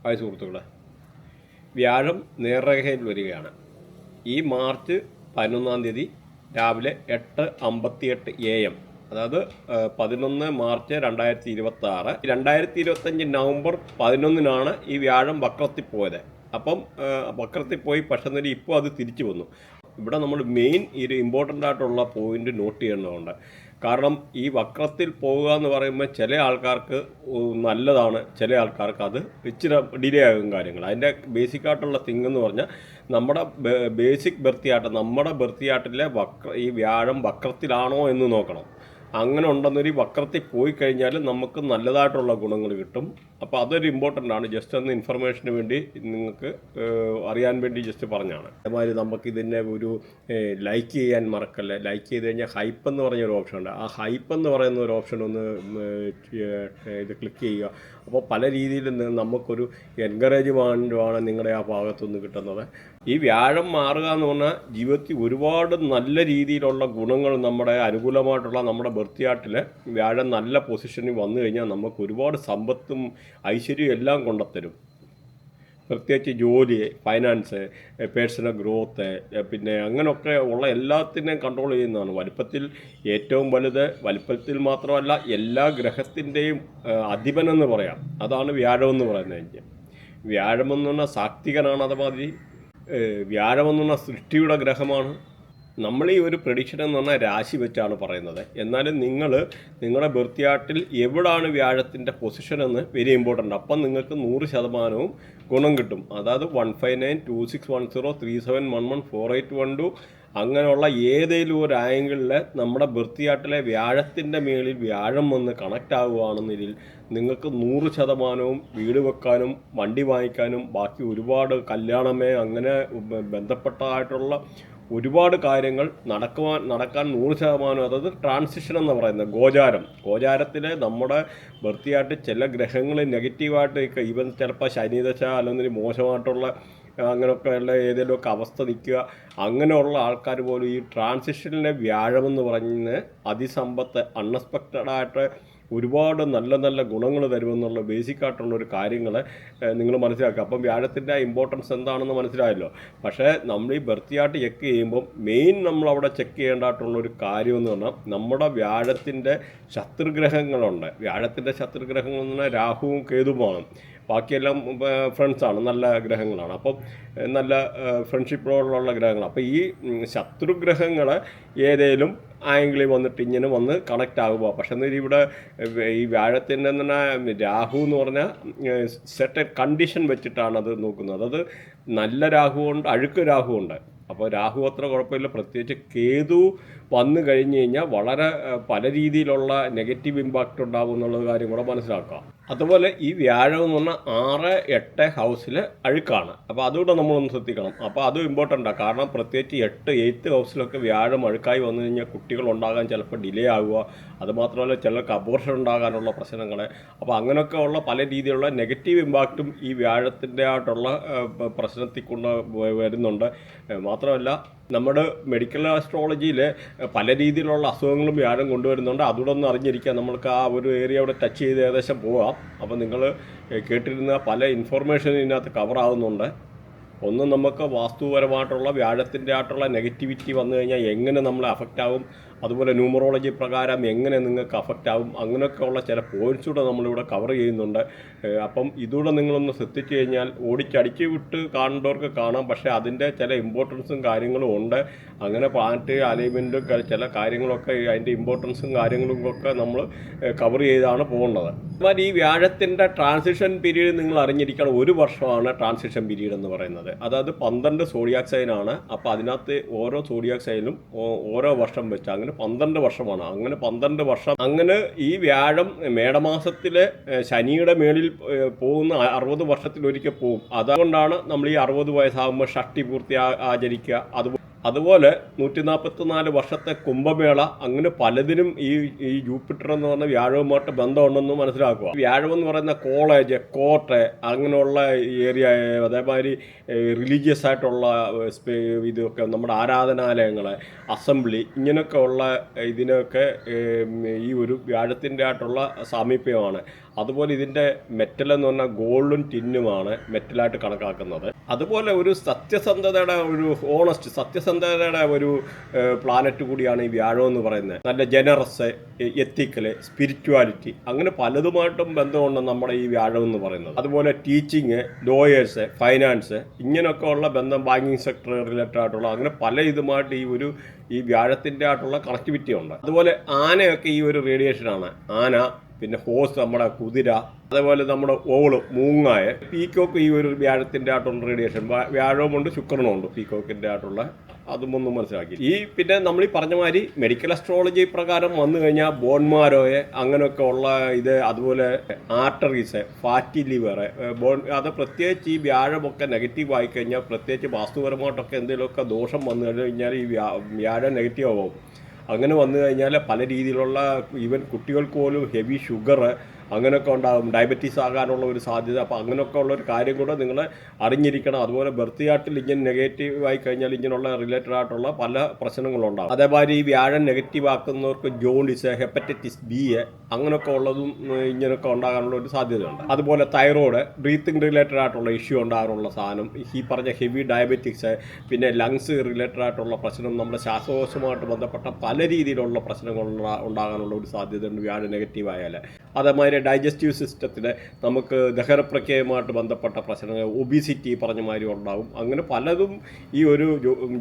Hi സുഹൃത്തുക്കളെ, വ്യാഴം നേർരേഖയിൽ വരികയാണ്. ഈ മാർച്ച് 11-ാം തീയതി രാവിലെ 8:58 AM, അതായത് 11 മാർച്ച് 2026. 2025 നവംബർ 11-നാണ് ഈ വ്യാഴം വക്രത്തിൽ പോയത്. അപ്പം വക്രത്തിൽ പോയി, പക്ഷേ ഇപ്പോൾ അത് തിരിച്ചു വന്നു. ഇവിടെ നമ്മൾ മെയിൻ ഒരു ഇമ്പോർട്ടൻ്റ് ആയിട്ടുള്ള പോയിന്റ് നോട്ട് ചെയ്യേണ്ടതുണ്ട്. കാരണം ഈ വക്രത്തിൽ പോവുക എന്ന് പറയുമ്പോൾ ചില ആൾക്കാർക്ക് നല്ലതാണ്, ചില ആൾക്കാർക്ക് അത് ഇച്ചിരി ഡിലേ ആകും കാര്യങ്ങൾ. അതിൻ്റെ ബേസിക്കായിട്ടുള്ള തിങ് എന്ന് പറഞ്ഞാൽ നമ്മുടെ ബേസിക് ബർത്ത് ചാർട്ടിലെ ഈ വ്യാഴം വക്രത്തിലാണോ എന്ന് നോക്കണം. അങ്ങനെ ഉണ്ടെന്നൊരു വക്രത്തിൽ പോയി കഴിഞ്ഞാൽ നമുക്ക് നല്ലതായിട്ടുള്ള ഗുണങ്ങൾ കിട്ടും. അപ്പോൾ അതൊരു ഇമ്പോർട്ടൻ്റ് ആണ്. ജസ്റ്റ് ഒന്ന് ഇൻഫർമേഷന് വേണ്ടി നിങ്ങൾക്ക് അറിയാൻ വേണ്ടി ജസ്റ്റ് പറഞ്ഞാണ്. അതേമാതിരി നമുക്കിതിൻ്റെ ഒരു ലൈക്ക് ചെയ്യാൻ മറക്കല്ലേ. ലൈക്ക് ചെയ്ത് കഴിഞ്ഞാൽ ഹൈപ്പ് എന്ന് പറഞ്ഞൊരു ഓപ്ഷൻ ഉണ്ട്. ആ ഹൈപ്പ് എന്ന് പറയുന്ന ഒരു ഓപ്ഷൻ ഒന്ന് ഇത് ക്ലിക്ക് ചെയ്യുക. അപ്പോൾ പല രീതിയിൽ നമുക്കൊരു എൻകറേജ്മെൻറ്റുമാണ് നിങ്ങളുടെ ആ ഭാഗത്തുനിന്ന് കിട്ടുന്നത്. ഈ വ്യാഴം മാറുക എന്ന് പറഞ്ഞാൽ ജീവിതത്തിൽ ഒരുപാട് നല്ല രീതിയിലുള്ള ഗുണങ്ങൾ, നമ്മുടെ അനുകൂലമായിട്ടുള്ള നമ്മുടെ ബർത്ത് ചാർട്ടിൽ വ്യാഴം നല്ല പൊസിഷനിൽ വന്നു കഴിഞ്ഞാൽ നമുക്ക് ഒരുപാട് സമ്പത്തും ഐശ്വര്യവും എല്ലാം കൊണ്ടുത്തരും. പ്രത്യേകിച്ച് ജോലി, ഫൈനാൻസ്, പേഴ്സണൽ ഗ്രോത്ത്, പിന്നെ അങ്ങനെയൊക്കെ ഉള്ള എല്ലാത്തിനെയും കൺട്രോൾ ചെയ്യുന്നതാണ്. വലിപ്പത്തിൽ ഏറ്റവും വലുത്, വലിപ്പത്തിൽ മാത്രമല്ല എല്ലാ ഗ്രഹത്തിൻ്റെയും അധിപനെന്ന് പറയാം. അതാണ് വ്യാഴമെന്ന് പറയുന്നത്. വ്യാഴമെന്ന് പറഞ്ഞാൽ സാത്വികനാണ്. അതുമാതിരി വ്യാഴമെന്ന് പറഞ്ഞാൽ സൃഷ്ടിയുടെ ഗ്രഹമാണ്. നമ്മൾ ഈ ഒരു പ്രഡിക്ഷൻ എന്ന് പറഞ്ഞാൽ രാശി വെച്ചാണ് പറയുന്നത്. എന്നാലും നിങ്ങളുടെ ബർത്ത് ചാർട്ടിൽ എവിടാണ് വ്യാഴത്തിൻ്റെ പൊസിഷൻ എന്ന് വെരി ഇമ്പോർട്ടൻ്റ്. അപ്പം നിങ്ങൾക്ക് 100% ഗുണം കിട്ടും. അതായത് 1592610371148112 അങ്ങനെയുള്ള ഏതെങ്കിലും ഒരു ആംഗിളിൽ നമ്മുടെ ബർത്ത് ചാർട്ടിലെ വ്യാഴത്തിൻ്റെ മേളിൽ വ്യാഴം വന്ന് കണക്റ്റ് ആവുകയാണെന്നതിൽ നിങ്ങൾക്ക് 100% വീട് വെക്കാനും വണ്ടി വാങ്ങിക്കാനും ബാക്കി ഒരുപാട് കല്യാണമേ അങ്ങനെ ബന്ധപ്പെട്ടതായിട്ടുള്ള ഒരുപാട് കാര്യങ്ങൾ നടക്കാൻ 100%. അതായത് ട്രാൻസിഷൻ എന്ന് പറയുന്നത് ഗോചാരത്തിൽ നമ്മുടെ ബർത്ത് ചാർട്ടിൽ ചില ഗ്രഹങ്ങൾ നെഗറ്റീവായിട്ട് ഈവൻ ചിലപ്പോൾ ശനിദശ അല്ലെങ്കിൽ മോശമായിട്ടുള്ള അങ്ങനെയൊക്കെയുള്ള ഏതെങ്കിലുമൊക്കെ അവസ്ഥ നിൽക്കുക. അങ്ങനെയുള്ള ആൾക്കാർ പോലും ഈ ട്രാൻസിഷനിലെ വ്യാഴമെന്ന് പറഞ്ഞ് അതിസമ്പത്ത് അൺഎക്സ്പെക്റ്റഡായിട്ട് ഒരുപാട് നല്ല നല്ല ഗുണങ്ങൾ തരുമെന്നുള്ള ബേസിക്കായിട്ടുള്ളൊരു കാര്യങ്ങൾ നിങ്ങൾ മനസ്സിലാക്കുക. അപ്പം വ്യാഴത്തിൻ്റെ ഇമ്പോർട്ടൻസ് എന്താണെന്ന് മനസ്സിലായല്ലോ. പക്ഷേ നമ്മൾ ഈ ബർത്ത് ചാർട്ട് ചെക്ക് ചെയ്യുമ്പോൾ മെയിൻ നമ്മളവിടെ ചെക്ക് ചെയ്യേണ്ടതായിട്ടുള്ളൊരു കാര്യമെന്ന് പറഞ്ഞാൽ നമ്മുടെ വ്യാഴത്തിൻ്റെ ശത്രുഗ്രഹങ്ങളുണ്ട്. വ്യാഴത്തിൻ്റെ ശത്രുഗ്രഹങ്ങൾ എന്ന് പറഞ്ഞാൽ രാഹുവും കേതുവുമാണ്. ബാക്കിയെല്ലാം ഫ്രണ്ട്സാണ്, നല്ല ഗ്രഹങ്ങളാണ്. അപ്പം നല്ല ഫ്രണ്ട്ഷിപ്പോടുള്ള ഗ്രഹങ്ങൾ. അപ്പോൾ ഈ ശത്രുഗ്രഹങ്ങൾ ഏതേലും ആംഗിളിൽ വന്നിട്ട് ഇങ്ങനെ വന്ന് കണക്റ്റ് ആകുക. പക്ഷേ ഇവിടെ ഈ വ്യാഴത്തിൻ്റെ തന്നെ രാഹു എന്ന് പറഞ്ഞാൽ സെറ്റ് കണ്ടീഷൻ വെച്ചിട്ടാണ് അത് നോക്കുന്നത്. അത് നല്ല രാഹുവുണ്ട്, അഴുക്ക് രാഹുവുണ്ട്. അപ്പോൾ രാഹു അത്ര കുഴപ്പമില്ല. പ്രത്യേകിച്ച് കേതു വന്നു കഴിഞ്ഞ് കഴിഞ്ഞാൽ വളരെ പല രീതിയിലുള്ള നെഗറ്റീവ് ഇമ്പാക്റ്റ് ഉണ്ടാകും എന്നുള്ള കാര്യം കൂടെ മനസ്സിലാക്കാം. അതുപോലെ ഈ വ്യാഴം എന്ന് പറഞ്ഞാൽ 6-8 ഹൗസിൽ അഴുക്കാണ്. അപ്പോൾ അതുകൂടെ നമ്മളൊന്ന് ശ്രദ്ധിക്കണം. അപ്പോൾ അതും ഇമ്പോർട്ടൻ്റാണ്. കാരണം പ്രത്യേകിച്ച് 8th ഹൗസിലൊക്കെ വ്യാഴം അഴുക്കായി വന്നു കഴിഞ്ഞാൽ കുട്ടികൾ ഉണ്ടാകാൻ ചിലപ്പോൾ ഡിലേ ആവുക. അതുമാത്രമല്ല ചിലർക്ക് അബോർഷൻ ഉണ്ടാകാനുള്ള പ്രശ്നങ്ങൾ. അപ്പോൾ അങ്ങനെയൊക്കെ ഉള്ള പല രീതിയിലുള്ള നെഗറ്റീവ് ഇമ്പാക്റ്റും ഈ വ്യാഴത്തിൻ്റെ ആയിട്ടുള്ള പ്രശ്നത്തിൽ കൊണ്ട് വരുന്നുണ്ട്. മാത്രമല്ല നമ്മുടെ മെഡിക്കൽ ആസ്ട്രോളജിയിൽ പല രീതിയിലുള്ള അസുഖങ്ങളും വ്യാഴം കൊണ്ടുവരുന്നുണ്ട്. അതുകൂടെ ഒന്ന് അറിഞ്ഞിരിക്കുക. നമ്മൾക്ക് ആ ഒരു ഏരിയ അവിടെ ടച്ച് ചെയ്ത് ഏകദേശം പോവാം. അപ്പോൾ നിങ്ങൾ കേട്ടിരുന്ന പല ഇൻഫർമേഷനും ഇതിനകത്ത് കവറാകുന്നുണ്ട്. ഒന്ന്, നമുക്ക് വാസ്തുപരമായിട്ടുള്ള വ്യാഴത്തിൻ്റെ ആയിട്ടുള്ള നെഗറ്റിവിറ്റി വന്നു കഴിഞ്ഞാൽ എങ്ങനെ നമ്മളെ അഫക്റ്റ് ആകും, അതുപോലെ ന്യൂമറോളജി പ്രകാരം എങ്ങനെ നിങ്ങൾക്ക് അഫക്റ്റ് ആകും, അങ്ങനെയൊക്കെയുള്ള ചില പോയിൻറ്റ്സ് കൂടെ നമ്മളിവിടെ കവർ ചെയ്യുന്നുണ്ട്. അപ്പം ഇതുകൂടെ നിങ്ങളൊന്ന് ശ്രദ്ധിച്ചു കഴിഞ്ഞാൽ ഓടിച്ചടിച്ച് വിട്ട് കാണേണ്ടവർക്ക് കാണാം. പക്ഷേ അതിൻ്റെ ചില ഇമ്പോർട്ടൻസും കാര്യങ്ങളും ഉണ്ട്. അങ്ങനെ പ്ലാനറ്റ് അലൈൻമെൻറ്റും ചില കാര്യങ്ങളൊക്കെ അതിൻ്റെ ഇമ്പോർട്ടൻസും കാര്യങ്ങളും ഒക്കെ നമ്മൾ കവർ ചെയ്താണ് പോകേണ്ടത്. എന്നാൽ ഈ വ്യാഴത്തിൻ്റെ ട്രാൻസിഷൻ പീരീഡ് നിങ്ങൾ അറിഞ്ഞിരിക്കണം. 1 വർഷമാണ് ട്രാൻസിഷൻ പീരീഡ് എന്ന് പറയുന്നത്. അതായത് 12 സോഡിയാക് സൈനാണ്. അപ്പോൾ അതിനകത്ത് ഓരോ സോഡിയാക് സൈനും ഓരോ വർഷം വെച്ച് അങ്ങനെ 12 വർഷമാണ്. അങ്ങനെ 12 വർഷം അങ്ങനെ ഈ വ്യാഴം മേടമാസത്തിൽ ശനിയുടെ മേളിൽ പോകുന്ന 60 വർഷത്തിലൊരിക്കൽ പോകും. അതുകൊണ്ടാണ് നമ്മൾ ഈ 60 വയസ്സാകുമ്പോൾ ഷഷ്ടി പൂർത്തി ആചരിക്കുക. അതുപോലെ 144 വർഷത്തെ കുംഭമേള, അങ്ങനെ പലതിനും ഈ ജൂപ്പിറ്റർ എന്ന് പറഞ്ഞ വ്യാഴവുമായിട്ട് ബന്ധമുണ്ടെന്ന് മനസ്സിലാക്കുക. വ്യാഴം എന്ന് പറയുന്ന കോളേജ്, കോർട്ട്, അങ്ങനെയുള്ള ഏരിയ, അതേമാതിരി റിലീജിയസ് ആയിട്ടുള്ള ഇതൊക്കെ, നമ്മുടെ ആരാധനാലയങ്ങൾ, അസംബ്ലി, ഇങ്ങനെയൊക്കെ ഉള്ള ഇതിനൊക്കെ ഈ ഒരു വ്യാഴത്തിൻ്റെ ആയിട്ടുള്ള സാമീപ്യമാണ്. അതുപോലെ ഇതിൻ്റെ മെറ്റൽ എന്ന് പറഞ്ഞാൽ ഗോൾഡും ടിന്നുമാണ് മെറ്റലായിട്ട് കണക്കാക്കുന്നത്. അതുപോലെ ഒരു സത്യസന്ധതയുടെ, ഒരു ഓണസ്റ്റ് സത്യസന്ധതയുടെ ഒരു പ്ലാനറ്റ് കൂടിയാണ് ഈ വ്യാഴം എന്ന് പറയുന്നത്. നല്ല ജനറസ്, എത്തിക്കല്, സ്പിരിച്വാലിറ്റി, അങ്ങനെ പലതുമായിട്ടും ബന്ധമുണ്ട് നമ്മുടെ ഈ വ്യാഴം എന്ന് പറയുന്നത്. അതുപോലെ ടീച്ചിങ്, ലോയേഴ്സ്, ഫൈനാൻസ്, ഇങ്ങനെയൊക്കെ ഉള്ള ബന്ധം, ബാങ്കിങ് സെക്ടർ റിലേറ്റഡ് ആയിട്ടുള്ള, അങ്ങനെ പല ഇതുമായിട്ട് ഈ വ്യാഴത്തിൻ്റെ ആയിട്ടുള്ള കണക്ടിവിറ്റി ഉണ്ട്. അതുപോലെ ആനയൊക്കെ ഈ ഒരു റേഡിയേഷനാണ്. ആന, പിന്നെ ഹോസ്, നമ്മുടെ കുതിര, അതേപോലെ നമ്മുടെ ഓള്, മൂങ്ങായ, പീക്കോക്ക് ഈ ഒരു വ്യാഴത്തിൻ്റെ ആയിട്ടുള്ള റേഡിയേഷൻ. വ്യാഴവുമുണ്ട്, ശുക്രനുമുണ്ട് പീക്കോക്കിൻ്റെ ആയിട്ടുള്ള, അതും ഒന്നും മനസ്സിലാക്കി. പിന്നെ നമ്മൾ ഈ പറഞ്ഞ മാതിരി മെഡിക്കൽ അസ്ട്രോളജി പ്രകാരം വന്നു കഴിഞ്ഞാൽ ബോൺമാരോയെ, അങ്ങനെയൊക്കെ ഉള്ള ഇത്, അതുപോലെ ആർട്ടറീസ്, ഫാറ്റി ലിവർ, അത് പ്രത്യേകിച്ച് ഈ വ്യാഴമൊക്കെ നെഗറ്റീവ് ആയിക്കഴിഞ്ഞാൽ, പ്രത്യേകിച്ച് വാസ്തുപരമായിട്ടൊക്കെ എന്തെങ്കിലുമൊക്കെ ദോഷം വന്നു കഴിഞ്ഞാൽ ഈ വ്യാഴം നെഗറ്റീവ് ആവും. അങ്ങനെ വന്നു കഴിഞ്ഞാൽ പല രീതിയിലുള്ള, ഈവൻ കുട്ടികൾക്ക് പോലും ഹെവി ഷുഗർ അങ്ങനെയൊക്കെ ഉണ്ടാകും, ഡയബറ്റീസ് ആകാനുള്ള ഒരു സാധ്യത. അപ്പോൾ അങ്ങനെയൊക്കെ ഉള്ളൊരു കാര്യം കൂടെ നിങ്ങൾ അറിഞ്ഞിരിക്കണം. അതുപോലെ ബർത്ത് ചാർട്ടിൽ ഇങ്ങനെ നെഗറ്റീവ് ആയി കഴിഞ്ഞാൽ ഇങ്ങനെയുള്ള റിലേറ്റഡ് ആയിട്ടുള്ള പല പ്രശ്നങ്ങളുണ്ടാകും. അതേമാതിരി ഈ വ്യാഴം നെഗറ്റീവ് ആക്കുന്നവർക്ക് ജോണ്ടിസ്, ഹെപ്പറ്റൈറ്റിസ് ബി, അങ്ങനെയൊക്കെ ഉള്ളതും ഇങ്ങനെയൊക്കെ ഉണ്ടാകാനുള്ള ഒരു സാധ്യതയുണ്ട്. അതുപോലെ തൈറോയ്ഡ്, ബ്രീത്തിങ് റിലേറ്റഡ് ആയിട്ടുള്ള ഇഷ്യൂ ഉണ്ടാകാനുള്ള സാധനം, ഈ പറഞ്ഞ ഹെവി ഡയബറ്റിക്സ്, പിന്നെ ലങ്സ് റിലേറ്റഡ് ആയിട്ടുള്ള പ്രശ്നം, നമ്മുടെ ശ്വാസകോശവുമായിട്ട് ബന്ധപ്പെട്ട പല രീതിയിലുള്ള പ്രശ്നങ്ങൾ ഉണ്ടാകാനുള്ള ഒരു സാധ്യതയുണ്ട് വ്യാഴം നെഗറ്റീവ് ആയാൽ. അതേമാതിരി ഡൈജസ്റ്റീവ് സിസ്റ്റത്തിൽ നമുക്ക് ദഹനപ്രക്രിയയുമായിട്ട് ബന്ധപ്പെട്ട പ്രശ്നങ്ങൾ, ഒബിസിറ്റി പറഞ്ഞ മാതിരി ഉണ്ടാകും. അങ്ങനെ പലതും ഈ ഒരു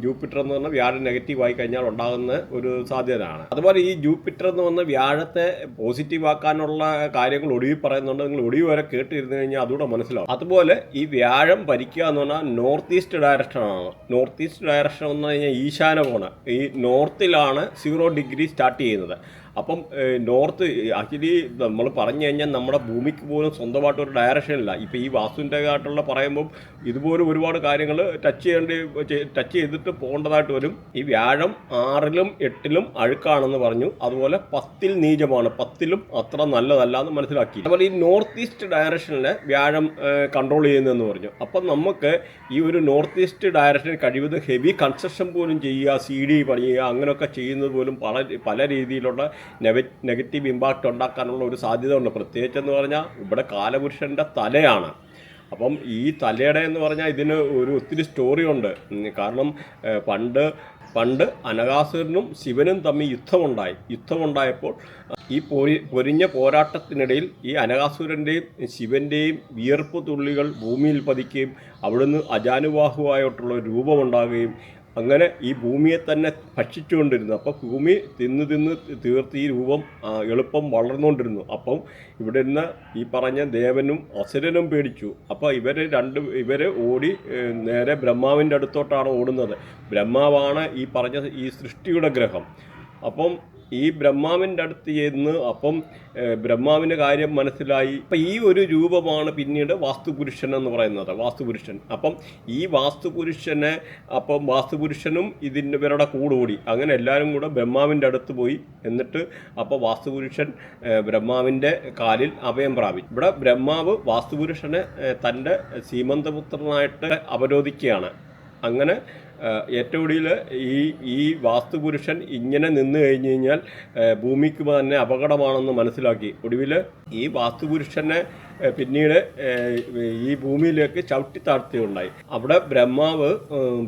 ജൂപ്പിറ്റർ എന്ന് പറഞ്ഞാൽ വ്യാഴം നെഗറ്റീവ് ആയി കഴിഞ്ഞാൽ ഉണ്ടാകുന്ന ഒരു സാധ്യതയാണ്. അതുപോലെ ഈ ജൂപ്പിറ്റർ എന്ന് പറഞ്ഞ വ്യാഴത്തെ പോസിറ്റീവ് ആക്കാനുള്ള കാര്യങ്ങൾ ഒടുവിൽ പറയുന്നുണ്ട്. നിങ്ങൾ ഒടുവിൽ വരെ കേട്ടിരുന്നു കഴിഞ്ഞാൽ അതുകൂടെ മനസ്സിലാവും. അതുപോലെ ഈ വ്യാഴം ഭരിക്കുക എന്ന് പറഞ്ഞാൽ നോർത്ത് ഈസ്റ്റ് ഡയറക്ഷനാണ്. നോർത്ത് ഈസ്റ്റ് ഡയറക്ഷൻ എന്ന് പറഞ്ഞാൽ ഈശാന കോണ്, ഈ നോർത്തിലാണ് 0 ഡിഗ്രി സ്റ്റാർട്ട് ചെയ്യുന്നത്. അപ്പം നോർത്ത് ആക്ച്വലി നമ്മൾ പറഞ്ഞു കഴിഞ്ഞാൽ നമ്മുടെ ഭൂമിക്ക് പോലും സ്വന്തമായിട്ടൊരു ഡയറക്ഷൻ ഇല്ല. ഇപ്പോൾ ഈ വാസ്തുവിൻ്റെ ആയിട്ടുള്ള പറയുമ്പം ഇതുപോലെ ഒരുപാട് കാര്യങ്ങൾ ടച്ച് ചെയ്തിട്ട് പോകേണ്ടതായിട്ട് വരും. ഈ വ്യാഴം 6ലും 8ലും അഴുക്കാണെന്ന് പറഞ്ഞു. അതുപോലെ 10ൽ നീചമാണ്, 10ലും അത്ര നല്ലതല്ല എന്ന് മനസ്സിലാക്കി. അതുപോലെ ഈ നോർത്ത് ഈസ്റ്റ് ഡയറക്ഷനിൽ വ്യാഴം കൺട്രോൾ ചെയ്യുന്നതെന്ന് പറഞ്ഞു. അപ്പം നമുക്ക് ഈ ഒരു നോർത്ത് ഈസ്റ്റ് ഡയറക്ഷനിൽ കഴിവതും ഹെവി കൺസ്ട്രക്ഷൻ പോലും ചെയ്യുക, CD പണിയുക, അങ്ങനെയൊക്കെ ചെയ്യുന്നത് പോലും പല രീതിയിലുള്ള നെഗറ്റീവ് ഇമ്പാക്റ്റ് ഉണ്ടാക്കാനുള്ള ഒരു സാധ്യത ഉണ്ട്. പ്രത്യേകിച്ചെന്ന് പറഞ്ഞാൽ ഇവിടെ കാലപുരുഷൻ്റെ തലയാണ്. അപ്പം ഈ തലയുടെ എന്ന് പറഞ്ഞാൽ ഇതിന് ഒത്തിരി സ്റ്റോറി ഉണ്ട്. കാരണം പണ്ട് അനഘാസുരനും ശിവനും തമ്മിൽ യുദ്ധമുണ്ടായപ്പോൾ ഈ പൊരിഞ്ഞ പോരാട്ടത്തിനിടയിൽ ഈ അനഘാസുരൻ്റെയും ശിവൻ്റെയും വിയർപ്പ് തുള്ളികൾ ഭൂമിയിൽ പതിക്കുകയും അവിടുന്ന് അജാനുബാഹുവായിട്ടുള്ള രൂപമുണ്ടാകുകയും അങ്ങനെ ഈ ഭൂമിയെ തന്നെ ഭക്ഷിച്ചുകൊണ്ടിരുന്നു. അപ്പോൾ ഭൂമി തിന്ന് തീർത്ത് ഈ രൂപം എളുപ്പം വളർന്നുകൊണ്ടിരുന്നു. അപ്പം ഇവിടെ നിന്ന് ഈ പറഞ്ഞ ദേവനും അസുരനും പേടിച്ചു. അപ്പോൾ ഇവർ ഓടി നേരെ ബ്രഹ്മാവിൻ്റെ അടുത്തോട്ടാണ് ഓടുന്നത്. ബ്രഹ്മാവാണ് ഈ പറഞ്ഞ ഈ സൃഷ്ടിയുടെ ഗ്രഹം. അപ്പം ഈ ബ്രഹ്മാവിൻ്റെ അടുത്ത് ചെന്ന് അപ്പം ബ്രഹ്മാവിൻ്റെ കാര്യം മനസ്സിലായി. അപ്പം ഈ ഒരു രൂപമാണ് പിന്നീട് വാസ്തുപുരുഷൻ എന്ന് പറയുന്നത്, വാസ്തുപുരുഷൻ. അപ്പം ഈ വാസ്തുപുരുഷനും ഇവരുടെ കൂടി അങ്ങനെ എല്ലാവരും കൂടെ ബ്രഹ്മാവിൻ്റെ അടുത്ത് പോയി. എന്നിട്ട് അപ്പോൾ വാസ്തുപുരുഷൻ ബ്രഹ്മാവിൻ്റെ കാലിൽ അഭയം പ്രാപിച്ചു. ഇവിടെ ബ്രഹ്മാവ് വാസ്തുപുരുഷനെ തൻ്റെ സീമന്തപുത്രനായിട്ട് അവരോധിക്കുകയാണ്. അങ്ങനെ ഏറ്റവും കൂടുതൽ ഈ വാസ്തുപുരുഷൻ ഇങ്ങനെ നിന്ന് കഴിഞ്ഞ് കഴിഞ്ഞാൽ ഭൂമിക്ക് തന്നെ അപകടമാണെന്ന് മനസ്സിലാക്കി. ഒടുവിൽ ഈ വാസ്തുപുരുഷനെ പിന്നീട് ഈ ഭൂമിയിലേക്ക് ചവിട്ടി താഴ്ത്തുകയുണ്ടായി. അവിടെ